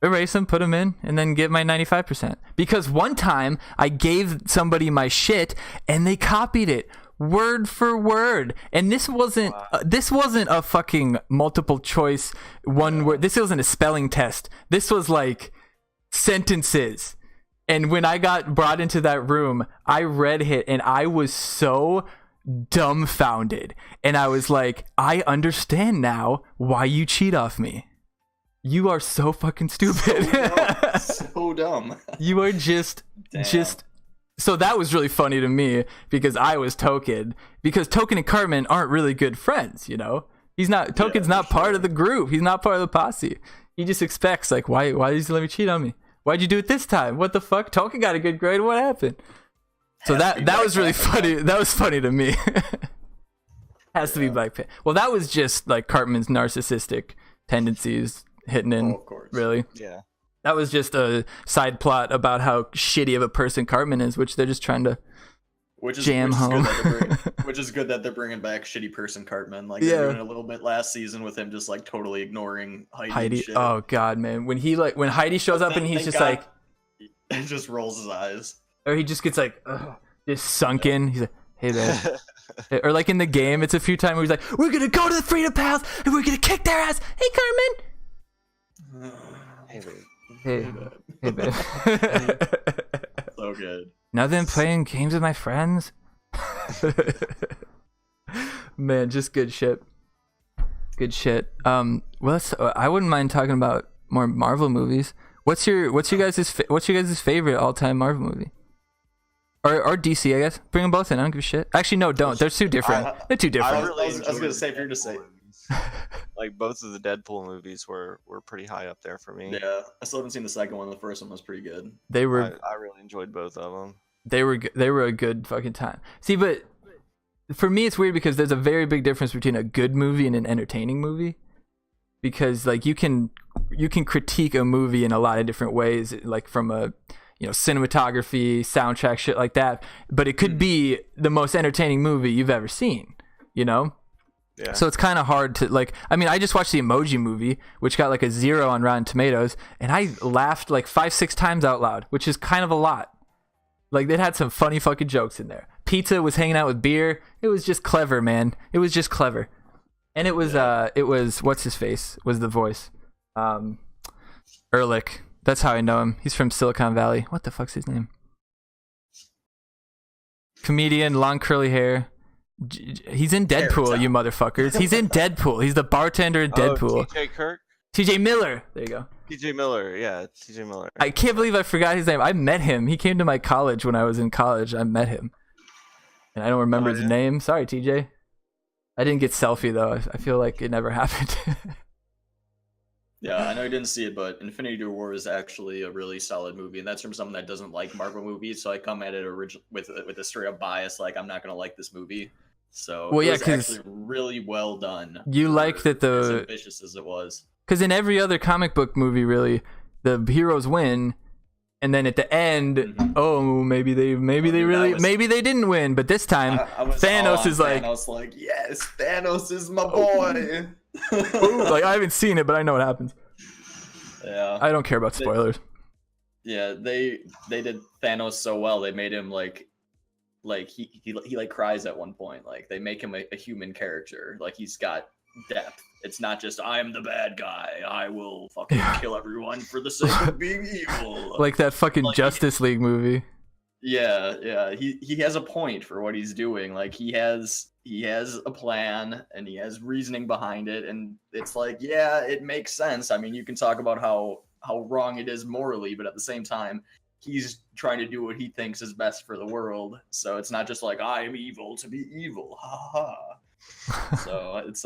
erase them, put them in, and then get my 95%. Because one time I gave somebody my shit and they copied it word for word, and this wasn't a fucking multiple choice one word. This wasn't a spelling test. This was like sentences. And when I got brought into that room, I read it and I was so dumbfounded. And I was like, I understand now why you cheat off me. You are so fucking stupid. So dumb. You are just so that was really funny to me because I was Token. Because Token and Cartman aren't really good friends, you know? Token's not part of the group. He's not part of the posse. He just expects, like, why did you let me cheat on me? Why'd you do it this time? What the fuck? Token got a good grade. What happened? So that was really funny. That was funny to me. Has to be Black Panther. Well, that was just like Cartman's narcissistic tendencies hitting in. Oh, of course. Really. Yeah. That was just a side plot about how shitty of a person Cartman is, which they're just trying to jam home. Which is good that they're bringing back shitty person Cartman. Like, they're doing a little bit last season with him just like totally ignoring Heidi. And shit. Oh god, man. When Heidi shows up and he's just like, he just rolls his eyes, or he just gets like, just sunken. He's like, hey there. Or like in the game, it's a few times where he's like, we're gonna go to the Freedom Palace and we're gonna kick their ass. Hey, Cartman. Hey, babe. So good. Nothing playing games with my friends. Man, just good shit. Good shit. I wouldn't mind talking about more Marvel movies. What's your guys' favorite all-time Marvel movie? Or DC, I guess. Bring them both in. I don't give a shit. Actually, no, don't. They're too different. They're too different. I was gonna say, for you to say. Like, both of the Deadpool movies were pretty high up there for me. Yeah, I still haven't seen the second one. The first one was pretty good. They were. I really enjoyed both of them. They were a good fucking time. See, but for me, it's weird because there's a very big difference between a good movie and an entertaining movie. Because like you can critique a movie in a lot of different ways, like from a cinematography, soundtrack, shit like that. But it could be the most entertaining movie you've ever seen. You know. Yeah. So it's kind of hard to like. I mean, I just watched the Emoji Movie, which got like a 0 on Rotten Tomatoes, and I laughed like 5-6 times out loud, which is kind of a lot. Like, it had some funny fucking jokes in there. Pizza was hanging out with beer. It was just clever, man. It was just clever, and it was what's his face was the voice, Ehrlich. That's how I know him. He's from Silicon Valley. What the fuck's his name? Comedian, long curly hair. He's in Deadpool, you motherfuckers. He's in Deadpool. He's the bartender in Deadpool. TJ Kirk? TJ Miller. There you go. TJ Miller, yeah, TJ Miller. I can't believe I forgot his name. I met him. He came to my college when I was in college. I met him. And I don't remember his name. Sorry, TJ. I didn't get selfie, though. I feel like it never happened. Yeah, I know you didn't see it, but Infinity War is actually a really solid movie, and that's from someone that doesn't like Marvel movies. So I come at it with a straight up bias, like I'm not gonna like this movie. So well, yeah, it was actually really well done. You like that as ambitious as it was. Because in every other comic book movie, really, the heroes win, and then at the end, maybe they didn't win, but this time Thanos is like, yes, Thanos is my boy. Like, I haven't seen it, but I know what happens. Yeah, I don't care about spoilers. They did Thanos so well. They made him like he like cries at one point. Like, they make him a human character. Like, he's got depth. It's not just I am the bad guy. I will fucking kill everyone for the sake of being evil. Like that fucking Justice League movie. Yeah. He has a point for what he's doing. Like, he has a plan and he has reasoning behind it, and it's like, yeah, it makes sense. I mean, you can talk about how wrong it is morally, but at the same time, he's trying to do what he thinks is best for the world. So it's not just like I am evil to be evil, ha ha. So it's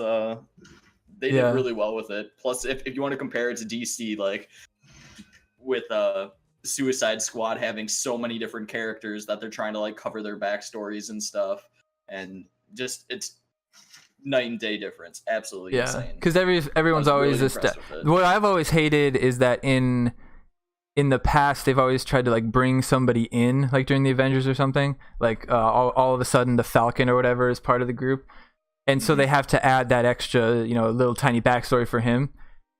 they did really well with it. Plus, if you want to compare it to DC, like with Suicide Squad having so many different characters that they're trying to like cover their backstories and stuff, and just it's night and day difference. Absolutely insane. Because everyone's always really what I've always hated is that in the past they've always tried to like bring somebody in, like during the Avengers or something, like all of a sudden the Falcon or whatever is part of the group, and so they have to add that extra, you know, little tiny backstory for him.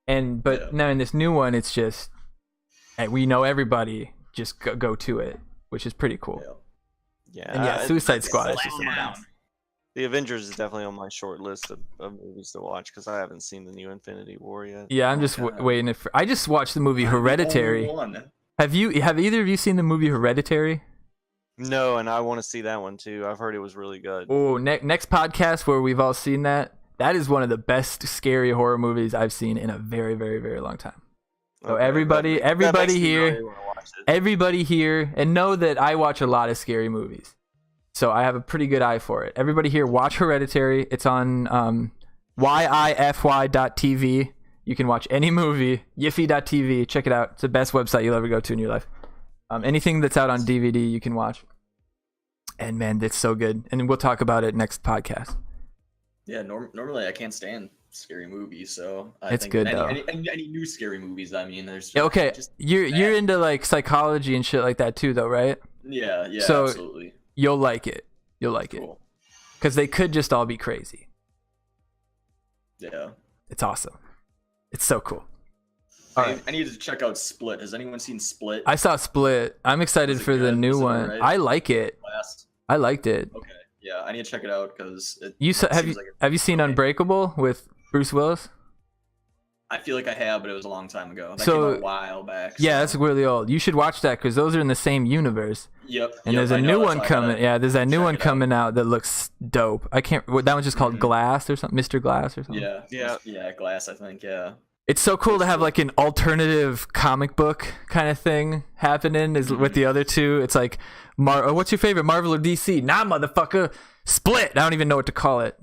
But now in this new one, it's just, hey, we know everybody, just go to it, which is pretty cool. And Suicide Squad is just the Avengers is definitely on my short list of movies to watch because I haven't seen the new Infinity War yet. Yeah, I'm just waiting. I just watched the movie Hereditary. Have either of you seen the movie Hereditary? No, and I want to see that one too. I've heard it was really good. Oh, next podcast where we've all seen that. That is one of the best scary horror movies I've seen in a very, very, very long time. So everybody here, and know that I watch a lot of scary movies. So I have a pretty good eye for it. Everybody here, watch Hereditary. It's on yify.tv. You can watch any movie. Yiffy.tv. Check it out. It's the best website you'll ever go to in your life. Anything that's out on DVD, you can watch. And man, it's so good. And we'll talk about it next podcast. Yeah, normally I can't stand scary movies, so I think good though. Any new scary movies, I mean, there's you're into like psychology and shit like that too, though, right? Yeah, so absolutely. You'll like it. Cool. Because they could just all be crazy. Yeah, it's awesome. It's so cool. I need to check out Split. Has anyone seen Split? I saw Split. I'm excited for the new one. Right? I like it. I liked it. Okay. Yeah, I need to check it out because have you seen Unbreakable with Bruce Willis? I feel like I have, but it was a long time ago. That came out a while back. Yeah, that's really old. You should watch that because those are in the same universe. Yep. And there's a new one coming. Yeah, there's that new one coming out that looks dope. That one's just called Glass or something. Mr. Glass or something. Yeah, Glass. I think. Yeah. It's so cool to have like an alternative comic book kind of thing happening with the other two. It's like, what's your favorite, Marvel or DC? Nah, motherfucker, Split. I don't even know what to call it.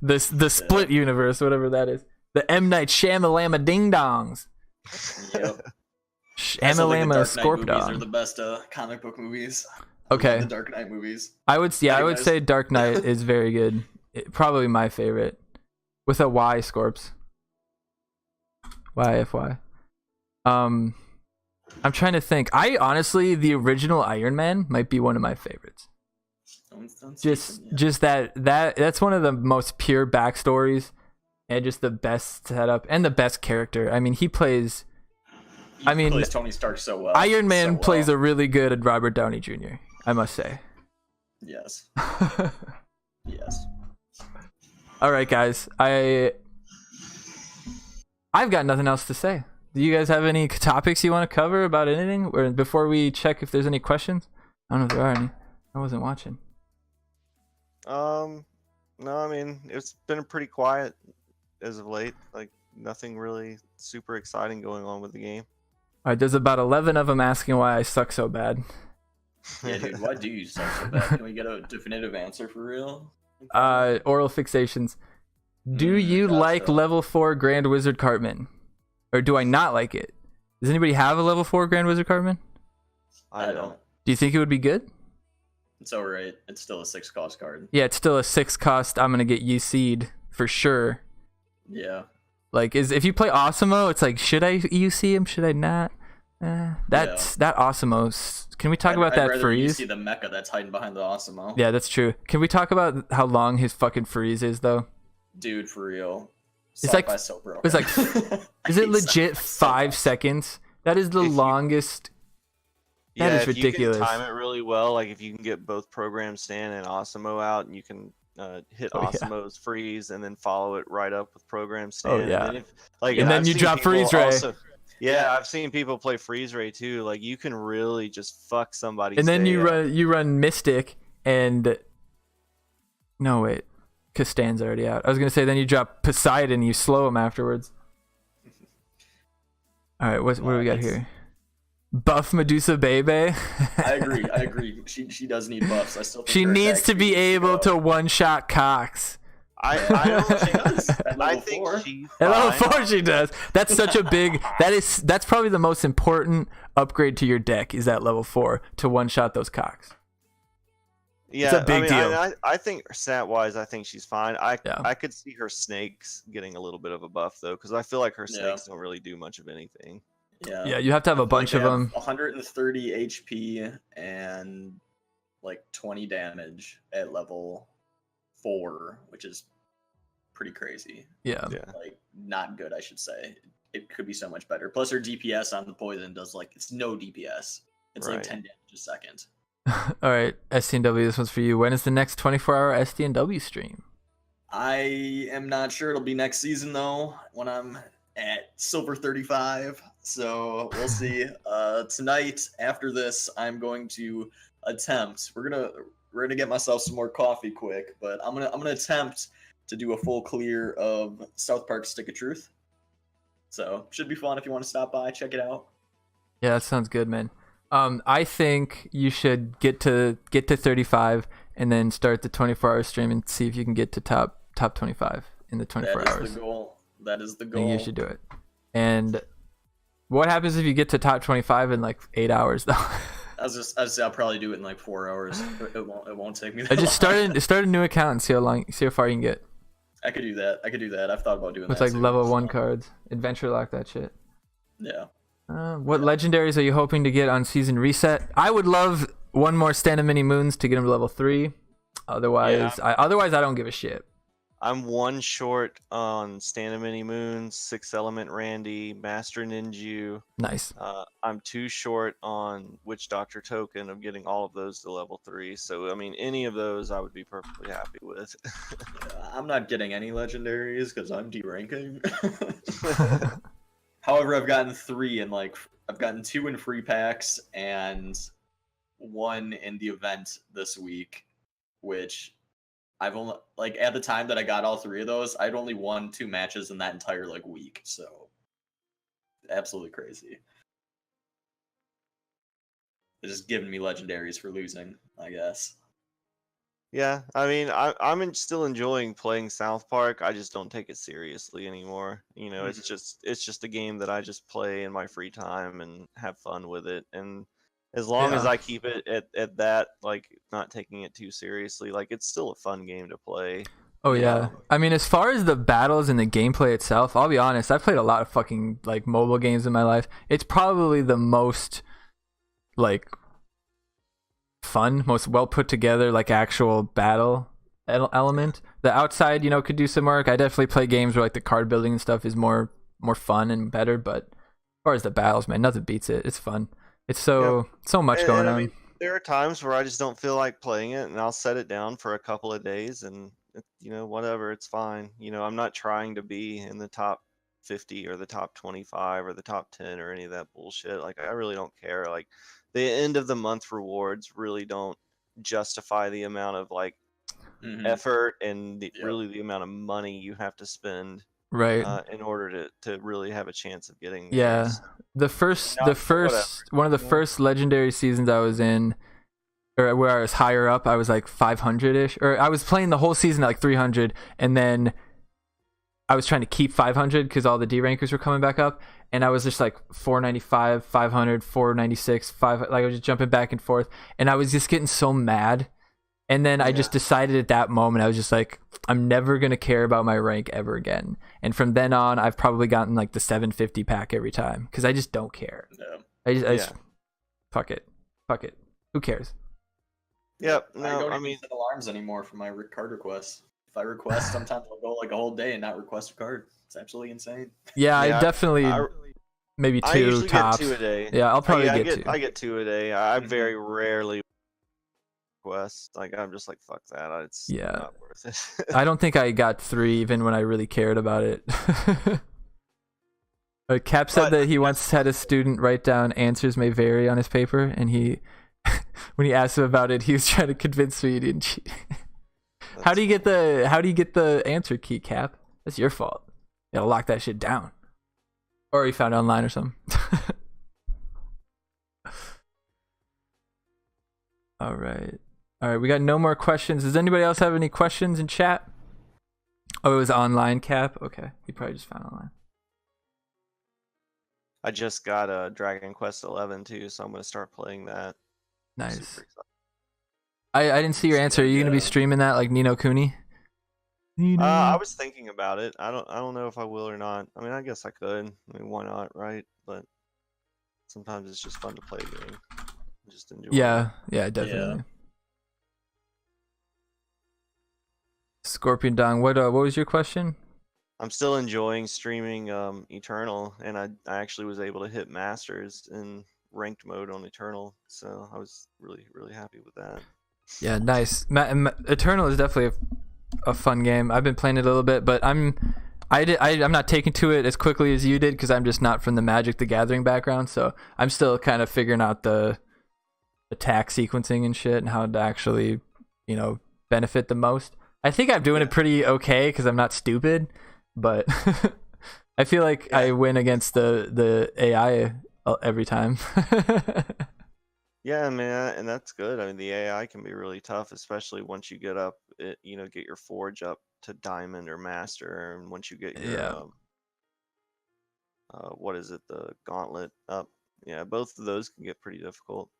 The Split universe, whatever that is. The M. Night Shyamalama Ding Dongs. Yep. Shamalama Scorpdog. These are the best comic book movies. Okay. The Dark Knight movies. I would say Dark Knight is very good. Probably my favorite. With a Y, Scorps. YFY. I'm trying to think. Honestly, the original Iron Man might be one of my favorites. Just that's one of the most pure backstories and just the best setup and the best character. I mean, he plays Tony Stark so well. Iron Man plays a really good Robert Downey Jr., I must say. Yes. Yes. All right, guys. I've got nothing else to say. Do you guys have any topics you want to cover about anything? Or before we check if there's any questions? I don't know if there are any. I wasn't watching. No, I mean, it's been pretty quiet as of late. Like, nothing really super exciting going on with the game. All right, there's about 11 of them asking why I suck so bad. Yeah, dude, why do you suck so bad? Can we get a definitive answer for real? Oral fixations. Do you like level 4 Grand Wizard Cartman? Or do I not like it? Does anybody have a level 4 Grand Wizard Cartman? I don't. Do you think it would be good? It's alright. It's still a 6 cost card. Yeah, it's still a 6 cost. I'm gonna get UC'd for sure. Yeah. Like, if you play Osimo, it's like, should I UC him? Should I not? That Osimo. Can we talk about that freeze? You see the mecha that's hiding behind the Osimo. Yeah, that's true. Can we talk about how long his fucking freeze is, though? Dude, for real. It's like, is it legit 5 seconds? That is the longest. That is ridiculous. If you can time it really well, like if you can get both programs Stan and Osimo out, and you can hit Osimo's freeze and then follow it right up with program Stan. Oh yeah. And then you drop freeze ray. Yeah, I've seen people play freeze ray too. Like you can really just fuck somebody. And then you run Mystic and no wait. Castan's already out. I was gonna say then you drop Poseidon and you slow him afterwards. All right, what do we got here? Buff Medusa Bebe. I agree. She does need buffs. I still think She her needs attack to be speed able go to up. one-shot Cox. I She does at I level think 4. she's At level fine. 4 she does. That's such a big that's probably the most important upgrade to your deck is at level 4 to one-shot those Cox. Yeah, a big deal. I think stat wise, I think she's fine. Yeah. I could see her snakes getting a little bit of a buff though, because I feel like her Yeah. snakes don't really do much of anything. Yeah, you have to have a bunch of them. 130 HP and like 20 damage at level 4, which is pretty crazy. Yeah. Like not good, I should say. It could be so much better. Plus her DPS on the poison does like it's no DPS. It's like Right. 10 damage a second. All right, SDNW, this one's for you. When is the next 24-hour SDNW stream? I am not sure. It'll be next season though, when I'm at Silver 35. So we'll see. Tonight after this, I'm going to attempt. We're gonna get myself some more coffee quick, but I'm gonna attempt to do a full clear of South Park Stick of Truth. So should be fun if you want to stop by, check it out. Yeah, that sounds good, man. I think you should get to 35 and then start the 24-hour stream and see if you can get to top 25 in the 24 hours. That is the goal. That is the I goal. think you should do it. And what happens if you get to top 25 in like 8 hours though? I'll probably do it in like 4 hours. It won't take me that I just long. start a new account and see how far you can get I could do that. I've thought about doing with that like too, level so. 1 cards, adventure lock that shit. Yeah. What legendaries are you hoping to get on season reset? I would love one more Stand of Many Moons to get him to level 3. Otherwise, I don't give a shit. I'm one short on Stand of Many Moons, 6 Element Randy, Master Ninju. Nice. I'm 2 short on Witch Doctor Token of getting all of those to level 3. So I mean, any of those I would be perfectly happy with. I'm not getting any legendaries because I'm deranking. However, I've gotten 3 in I've gotten 2 in free packs and 1 in the event this week, which I've only at the time that I got all 3 of those, I'd only won 2 matches in that entire week. So absolutely crazy. They're just giving me legendaries for losing, I guess. Yeah, I mean, I'm still enjoying playing South Park. I just don't take it seriously anymore. You know, it's just a game that I just play in my free time and have fun with it. And as long as I keep it at that, not taking it too seriously, it's still a fun game to play. Oh yeah. I mean, as far as the battles and the gameplay itself, I'll be honest, I've played a lot of fucking mobile games in my life. It's probably the most fun, most well put together actual battle element. The outside, could do some work. I definitely play games where the card building and stuff is more fun and better, but as far as the battles, man, nothing beats it. It's fun. It's so much going on. I mean, there are times where I just don't feel like playing it, and I'll set it down for a couple of days, and whatever, it's fine. I'm not trying to be in the top 50 or the top 25 or the top 10 or any of that bullshit. I really don't care. The end of the month rewards really don't justify the amount of effort and really the amount of money you have to spend right in order to really have a chance of getting those. The first one of the first legendary seasons I was in, or where I was higher up, I was 500ish, or I was playing the whole season at 300, and then I was trying to keep 500 because all the D rankers were coming back up, and I was just 495, 500, 496, 5. I was just jumping back and forth, and I was just getting so mad. And then I just decided at that moment, I was just I'm never gonna care about my rank ever again. And from then on, I've probably gotten the 750 pack every time because I just don't care. Yeah. I just fuck it. Who cares? Yep. I No, don't I even mean, set alarms anymore for my card requests. If I request, sometimes I'll go a whole day and not request a card. It's absolutely insane. Yeah, I definitely maybe 2 I usually tops. get 2 a day. Yeah, I'll probably get 2. I get 2 a day. I very rarely request. I'm just fuck that. It's not worth it. I don't think I got 3 even when I really cared about it. Cap said that he once had a student write down answers may vary on his paper, and when he asked him about it, he was trying to convince me he didn't cheat. How do you get the answer key, Cap? That's your fault. You gotta lock that shit down. Or he found it online or something. All right. We got no more questions. Does anybody else have any questions in chat? Oh, it was online, Cap. Okay, he probably just found online. I just got a Dragon Quest 11 too, so I'm gonna start playing that. Nice. Super excited. I didn't see your answer. Are you gonna be streaming that like Nino Cooney? I was thinking about it. I don't know if I will or not. I mean, I guess I could. I mean, why not, right? But sometimes it's just fun to play a game. Just enjoy it. Yeah, definitely. Yeah. Scorpion Dong, what was your question? I'm still enjoying streaming Eternal, and I actually was able to hit Masters in ranked mode on Eternal, so I was really, really happy with that. Yeah, nice. Eternal is definitely a fun game. I've been playing it a little bit, but I'm not taking to it as quickly as you did because I'm just not from the Magic the Gathering background, so I'm still kind of figuring out the attack sequencing and shit and how to actually, benefit the most. I think I'm doing it pretty okay because I'm not stupid, but I feel like I win against the AI every time. Yeah, man, and that's good. I mean, the AI can be really tough, especially once you get up, get your forge up to diamond or master, and once you get your what is it, the gauntlet up. Yeah, both of those can get pretty difficult.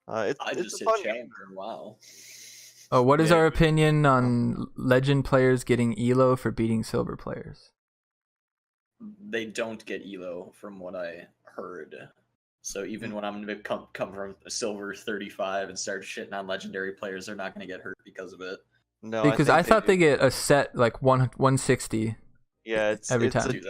I it's just a hit fun game. challenger. Wow. Oh, what is our opinion on legend players getting elo for beating silver players? They don't get elo from what I heard. So even when I'm going to come from a silver 35 and start shitting on legendary players, they're not going to get hurt because of it. No, because I thought they get a set like 160. Yeah, every time.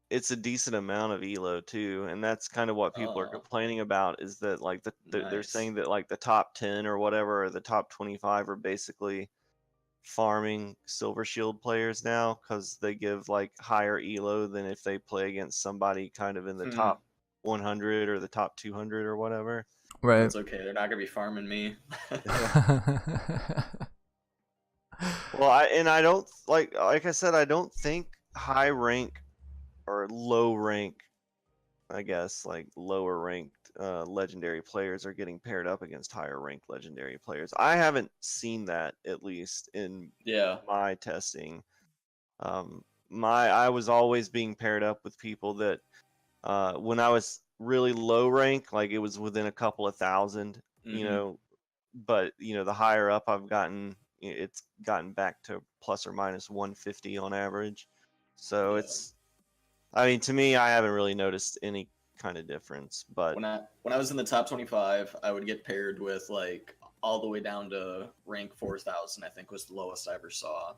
It's a decent amount of elo too, and that's kind of what people are complaining about. Is that like they're saying that like the top 10 or whatever, or the top 25 are basically farming silver shield players now because they give like higher elo than if they play against somebody kind of in the top 100 or the top 200 or whatever. Right. It's okay. They're not gonna be farming me. Well, I don't like I said, I don't think high rank or low rank, I guess like lower ranked legendary players are getting paired up against higher ranked legendary players. I haven't seen that, at least in my testing. I was always being paired up with people that when I was really low rank, like it was within a couple of thousand, but the higher up I've gotten, it's gotten back to plus or minus 150 on average. So it's, I mean, to me, I haven't really noticed any kind of difference. But when I was in the top 25, I would get paired with like all the way down to rank 4,000. I think was the lowest I ever saw.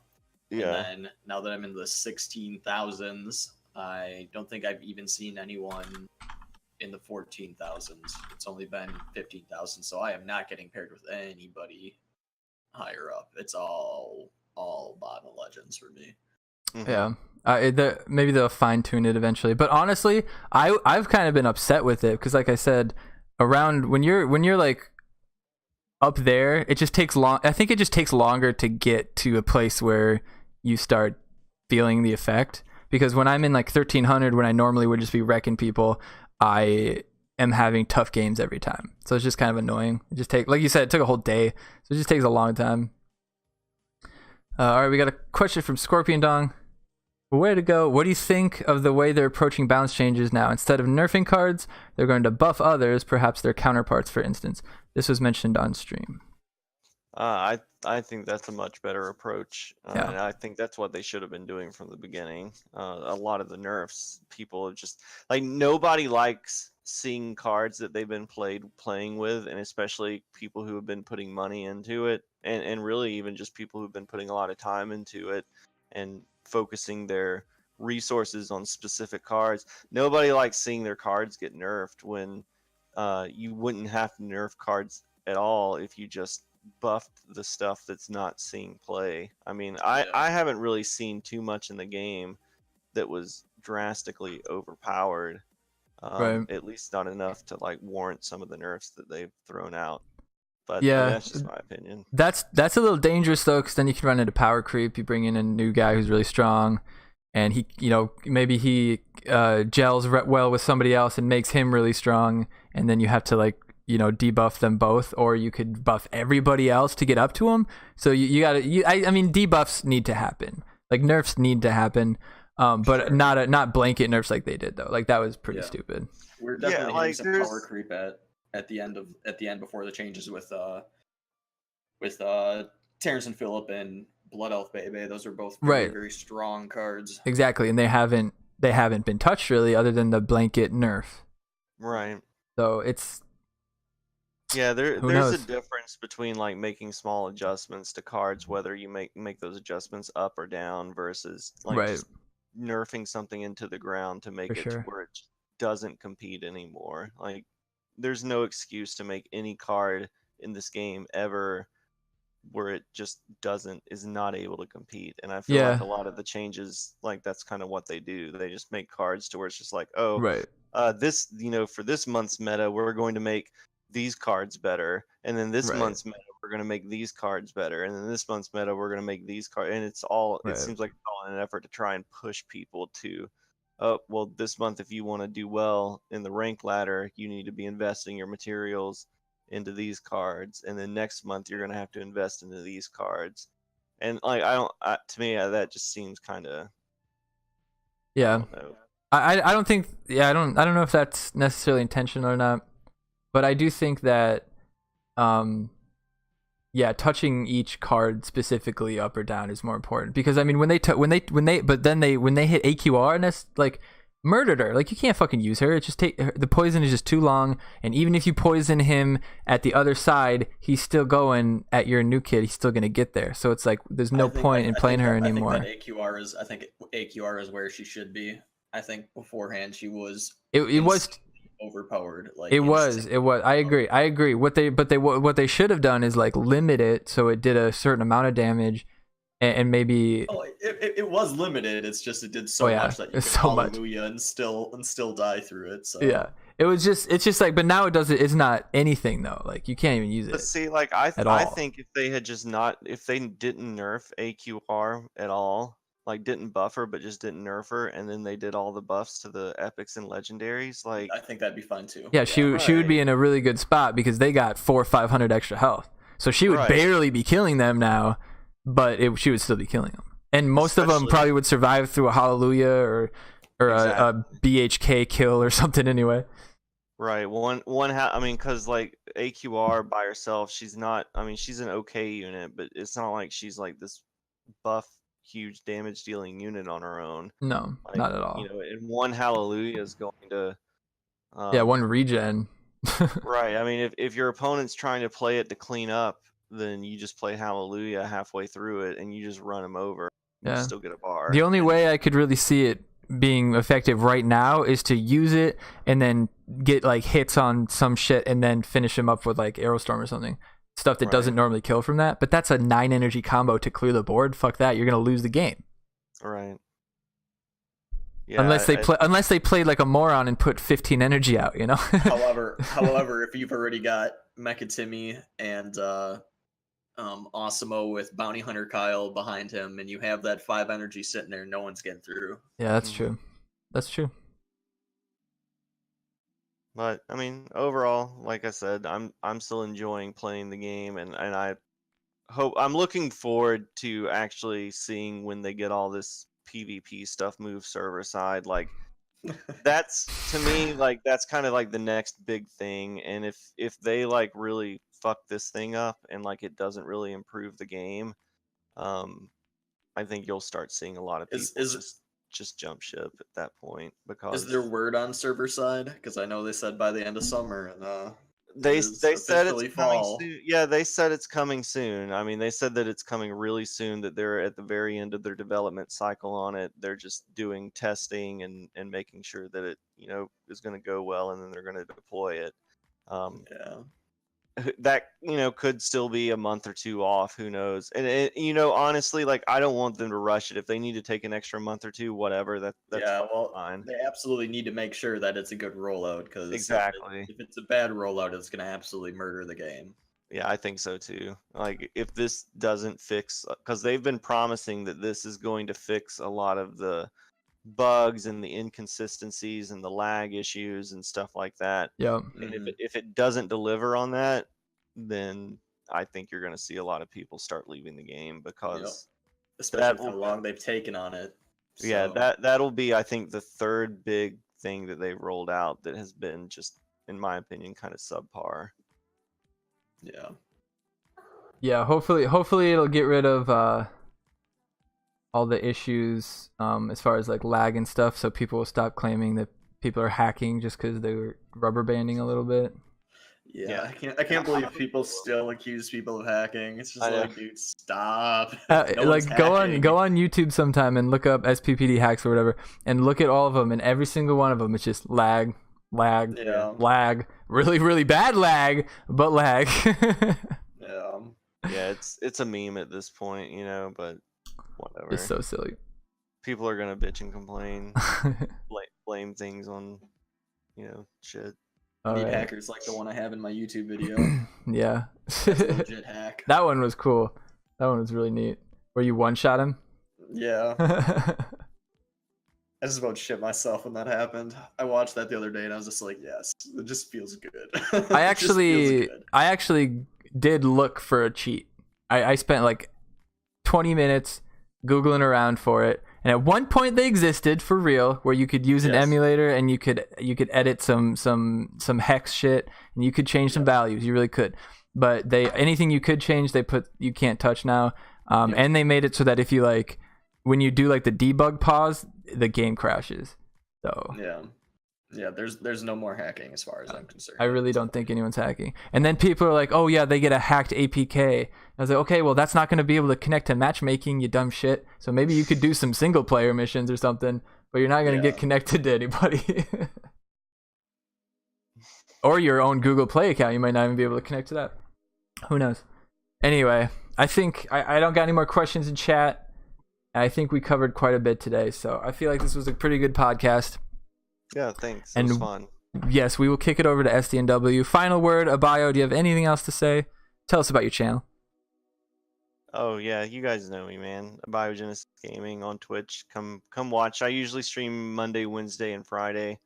Yeah. And then now that I'm in the 16,000s, I don't think I've even seen anyone in the 14,000s. It's only been 15,000, so I am not getting paired with anybody higher up. It's all bottom legends for me. Yeah. Maybe they'll fine tune it eventually, but honestly, I've kind of been upset with it because, like I said, around when you're like up there, it just takes long. I think it just takes longer to get to a place where you start feeling the effect. Because when I'm in like 1300, when I normally would just be wrecking people, I am having tough games every time. So it's just kind of annoying. It just like you said, it took a whole day, so it just takes a long time. All right, we got a question from Scorpion Dong. Way to go. What do you think of the way they're approaching balance changes now? Instead of nerfing cards, they're going to buff others, perhaps their counterparts, for instance. This was mentioned on stream. I think that's a much better approach. And I think that's what they should have been doing from the beginning. A lot of the nerfs, people have just like, nobody likes seeing cards that they've been playing with, and especially people who have been putting money into it, and really even just people who've been putting a lot of time into it and focusing their resources on specific cards. Nobody likes seeing their cards get nerfed when you wouldn't have to nerf cards at all if you just buffed the stuff that's not seeing play. I mean, I haven't really seen too much in the game that was drastically overpowered. At least not enough to like warrant some of the nerfs that they've thrown out. But I mean, that's just my opinion. That's a little dangerous though, because then you can run into power creep. You bring in a new guy who's really strong, and he, maybe he gels well with somebody else and makes him really strong, and then you have to like debuff them both, or you could buff everybody else to get up to them. So you gotta, I mean, debuffs need to happen, like nerfs need to happen, but not blanket nerfs like they did though. Like that was pretty stupid. We're definitely hitting some power creep at the end before the changes with Terrence and Phillip and Blood Elf Bebe. Those are both very, very strong cards. Exactly, and they haven't been touched really, other than the blanket nerf. Right. So it's there's a difference between like making small adjustments to cards, whether you make those adjustments up or down, versus like just nerfing something into the ground to make it to where it doesn't compete anymore. Like there's no excuse to make any card in this game ever where it just is not able to compete. And I feel like a lot of the changes, like that's kind of what they do. They just make cards to where it's just like, this, for this month's meta, we're going to make these cards better, and then this month's meta we're going to make these cards better, and then this month's meta we're going to make these cards, and it's all it seems like it's all in an effort to try and push people to this month, if you want to do well in the rank ladder, you need to be investing your materials into these cards, and then next month you're going to have to invest into these cards. And like to me that just seems kind of I don't think I don't know if that's necessarily intentional or not, but I do think that touching each card specifically up or down is more important, because I mean when they hit AQR, and that's like murdered her. Like you can't fucking use her. It's just the poison is just too long, and even if you poison him at the other side, he's still going at your new kid. He's still gonna get there. So it's like there's no point in playing her anymore. I think AQR is where she should be. I think beforehand she was. It was overpowered. Like it was. I agree. What they should have done is like limit it so it did a certain amount of damage, and maybe. Oh, it was limited. It's just it did so much that you could hallelujah and still die through it. So yeah, it's just like, but now it's not anything though. Like you can't even use it. But see, like I think if they didn't nerf AQR at all, like didn't buff her but just didn't nerf her, and then they did all the buffs to the epics and legendaries, like I think that'd be fun too. Yeah, she would be in a really good spot because they got 400 or 500 extra health, so she would barely be killing them now, but she would still be killing them, and most of them probably would survive through a hallelujah or a BHK kill or something anyway. Right. I mean, because like AQR by herself, she's not. I mean, she's an okay unit, but it's not like she's like this buff, huge damage dealing unit on her own. No, like, not at all. And one hallelujah is going to. One regen. Right. I mean, if your opponent's trying to play it to clean up, then you just play hallelujah halfway through it, and you just run them over. You still get a bar. The only way I could really see it being effective right now is to use it and then get like hits on some shit and then finish him up with like Aerostorm or something. Stuff that doesn't normally kill from that, but that's a 9 energy combo to clear the board. Fuck that, you're gonna lose the game. Right. Yeah, unless they played like a moron and put 15 energy out, However, if you've already got Mecha Timmy and Osimo with Bounty Hunter Kyle behind him, and you have that 5 energy sitting there, no one's getting through. Yeah, that's true. That's true. But I mean, overall, like I said, I'm still enjoying playing the game, and I'm looking forward to actually seeing when they get all this PvP stuff move server side. Like that's to me like that's kind of like the next big thing. And if they like really fuck this thing up and like it doesn't really improve the game, I think you'll start seeing a lot of people just jump ship at that point. Because is there word on server side? Because I know they said by the end of summer, and they said it's fall. Coming soon. Yeah, they said it's coming soon. I mean, they said that it's coming really soon, that they're at the very end of their development cycle on it. They're just doing testing and making sure that it is going to go well, and then they're going to deploy it. That could still be a month or two off, who knows. And honestly, like I don't want them to rush it. If they need to take an extra month or two, whatever, that's fine. They absolutely need to make sure that it's a good rollout, because exactly if it's a bad rollout, it's going to absolutely murder the game. Yeah, I think so too. Like if this doesn't fix, because they've been promising that this is going to fix a lot of the bugs and the inconsistencies and the lag issues and stuff like that. Yep. And if it doesn't deliver on that, then I think you're going to see a lot of people start leaving the game because especially with how long they've taken on it. So. Yeah, that'll be, I think, the third big thing that they've rolled out that has been just, in my opinion, kind of subpar. Yeah. Yeah, hopefully it'll get rid of all the issues as far as like lag and stuff, so people will stop claiming that people are hacking just because they were rubber banding a little bit. Yeah, I can't believe people still accuse people of hacking. It's just like, dude, stop. Like go on YouTube sometime and look up SPPD hacks or whatever, and look at all of them, and every single one of them, it's just lag, lag, really really bad lag, but lag. Yeah, it's a meme at this point, but whatever. It's so silly. People are gonna bitch and complain, blame things on, shit. Need hackers like the one I have in my YouTube video. Yeah. That's a legit hack. That one was cool. That one was really neat. Where you one-shot him? Yeah. I just about shit myself when that happened. I watched that the other day and I was just like, yes, it just feels good. I actually did look for a cheat. I spent like 20 minutes Googling around for it. And at one point they existed for real, where you could use an emulator and you could edit some hex shit and you could change some values. You really could. But anything you could change, you can't touch now. And they made it so that if you when you do like the debug pause, the game crashes. So yeah, there's no more hacking as far as I'm concerned. I really don't think anyone's hacking. And then people are like, oh yeah, they get a hacked APK. I was like, okay, well that's not going to be able to connect to matchmaking, you dumb shit. So maybe you could do some single player missions or something, but you're not going to get connected to anybody. Or your own Google Play account, you might not even be able to connect to that. Who knows? Anyway, I think I don't got any more questions in chat. I think we covered quite a bit today, so I feel like this was a pretty good podcast. Yeah, thanks. It was fun. Yes, we will kick it over to SDNW. Final word, Abio, do you have anything else to say? Tell us about your channel. Oh yeah, you guys know me, man. Abiogenesis Gaming on Twitch. Come watch. I usually stream Monday, Wednesday, and Friday.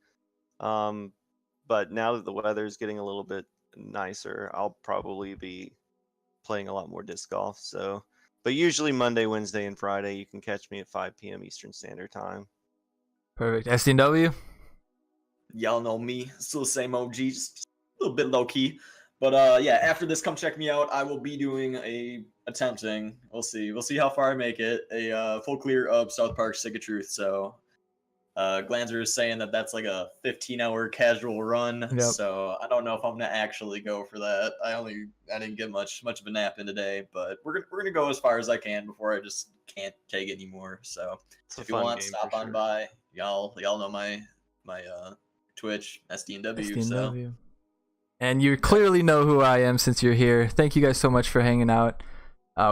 But now that the weather is getting a little bit nicer, I'll probably be playing a lot more disc golf. But usually Monday, Wednesday, and Friday, you can catch me at 5 p.m. Eastern Standard Time. Perfect. SDNW? Y'all know me. Still the same OG, just a little bit low key. But yeah, after this, come check me out. I will be doing attempting. We'll see how far I make it. A full clear of South Park Stick of Truth. So Glanzer is saying that that's like a 15-hour casual run. Yep. So I don't know if I'm gonna actually go for that. I didn't get much of a nap in today, but we're gonna go as far as I can before I just can't take it anymore. So if you want, stop on by. Y'all know my Twitch, SDNW. So. And you clearly know who I am since you're here. Thank you guys so much for hanging out.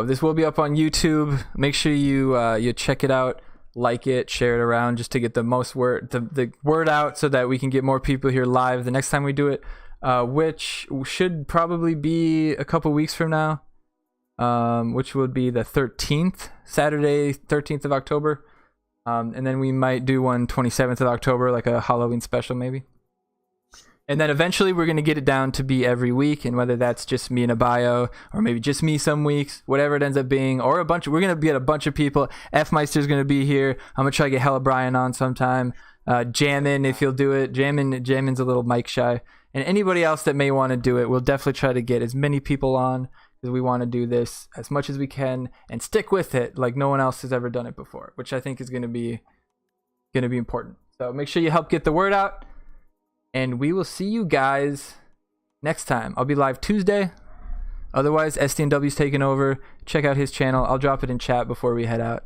This will be up on YouTube. Make sure you check it out, like it, share it around, just to get the word out, so that we can get more people here live the next time we do it, which should probably be a couple weeks from now, which would be the 13th, Saturday, 13th of October. And then we might do one 27th of October, like a Halloween special maybe. And then eventually we're going to get it down to be every week, and whether that's just me and Abio, or maybe just me some weeks, whatever it ends up being, or we're going to get a bunch of people. F Meister's going to be here. I'm going to try to get Hella Brian on sometime. Jammin, if you'll do it. Jammin's a little mic shy. And anybody else that may want to do it, we'll definitely try to get as many people on, because we want to do this as much as we can and stick with it like no one else has ever done it before, which I think is going to be important. So make sure you help get the word out, and we will see you guys next time. I'll be live Tuesday. Otherwise, SDNW's taking over. Check out his channel. I'll drop it in chat before we head out.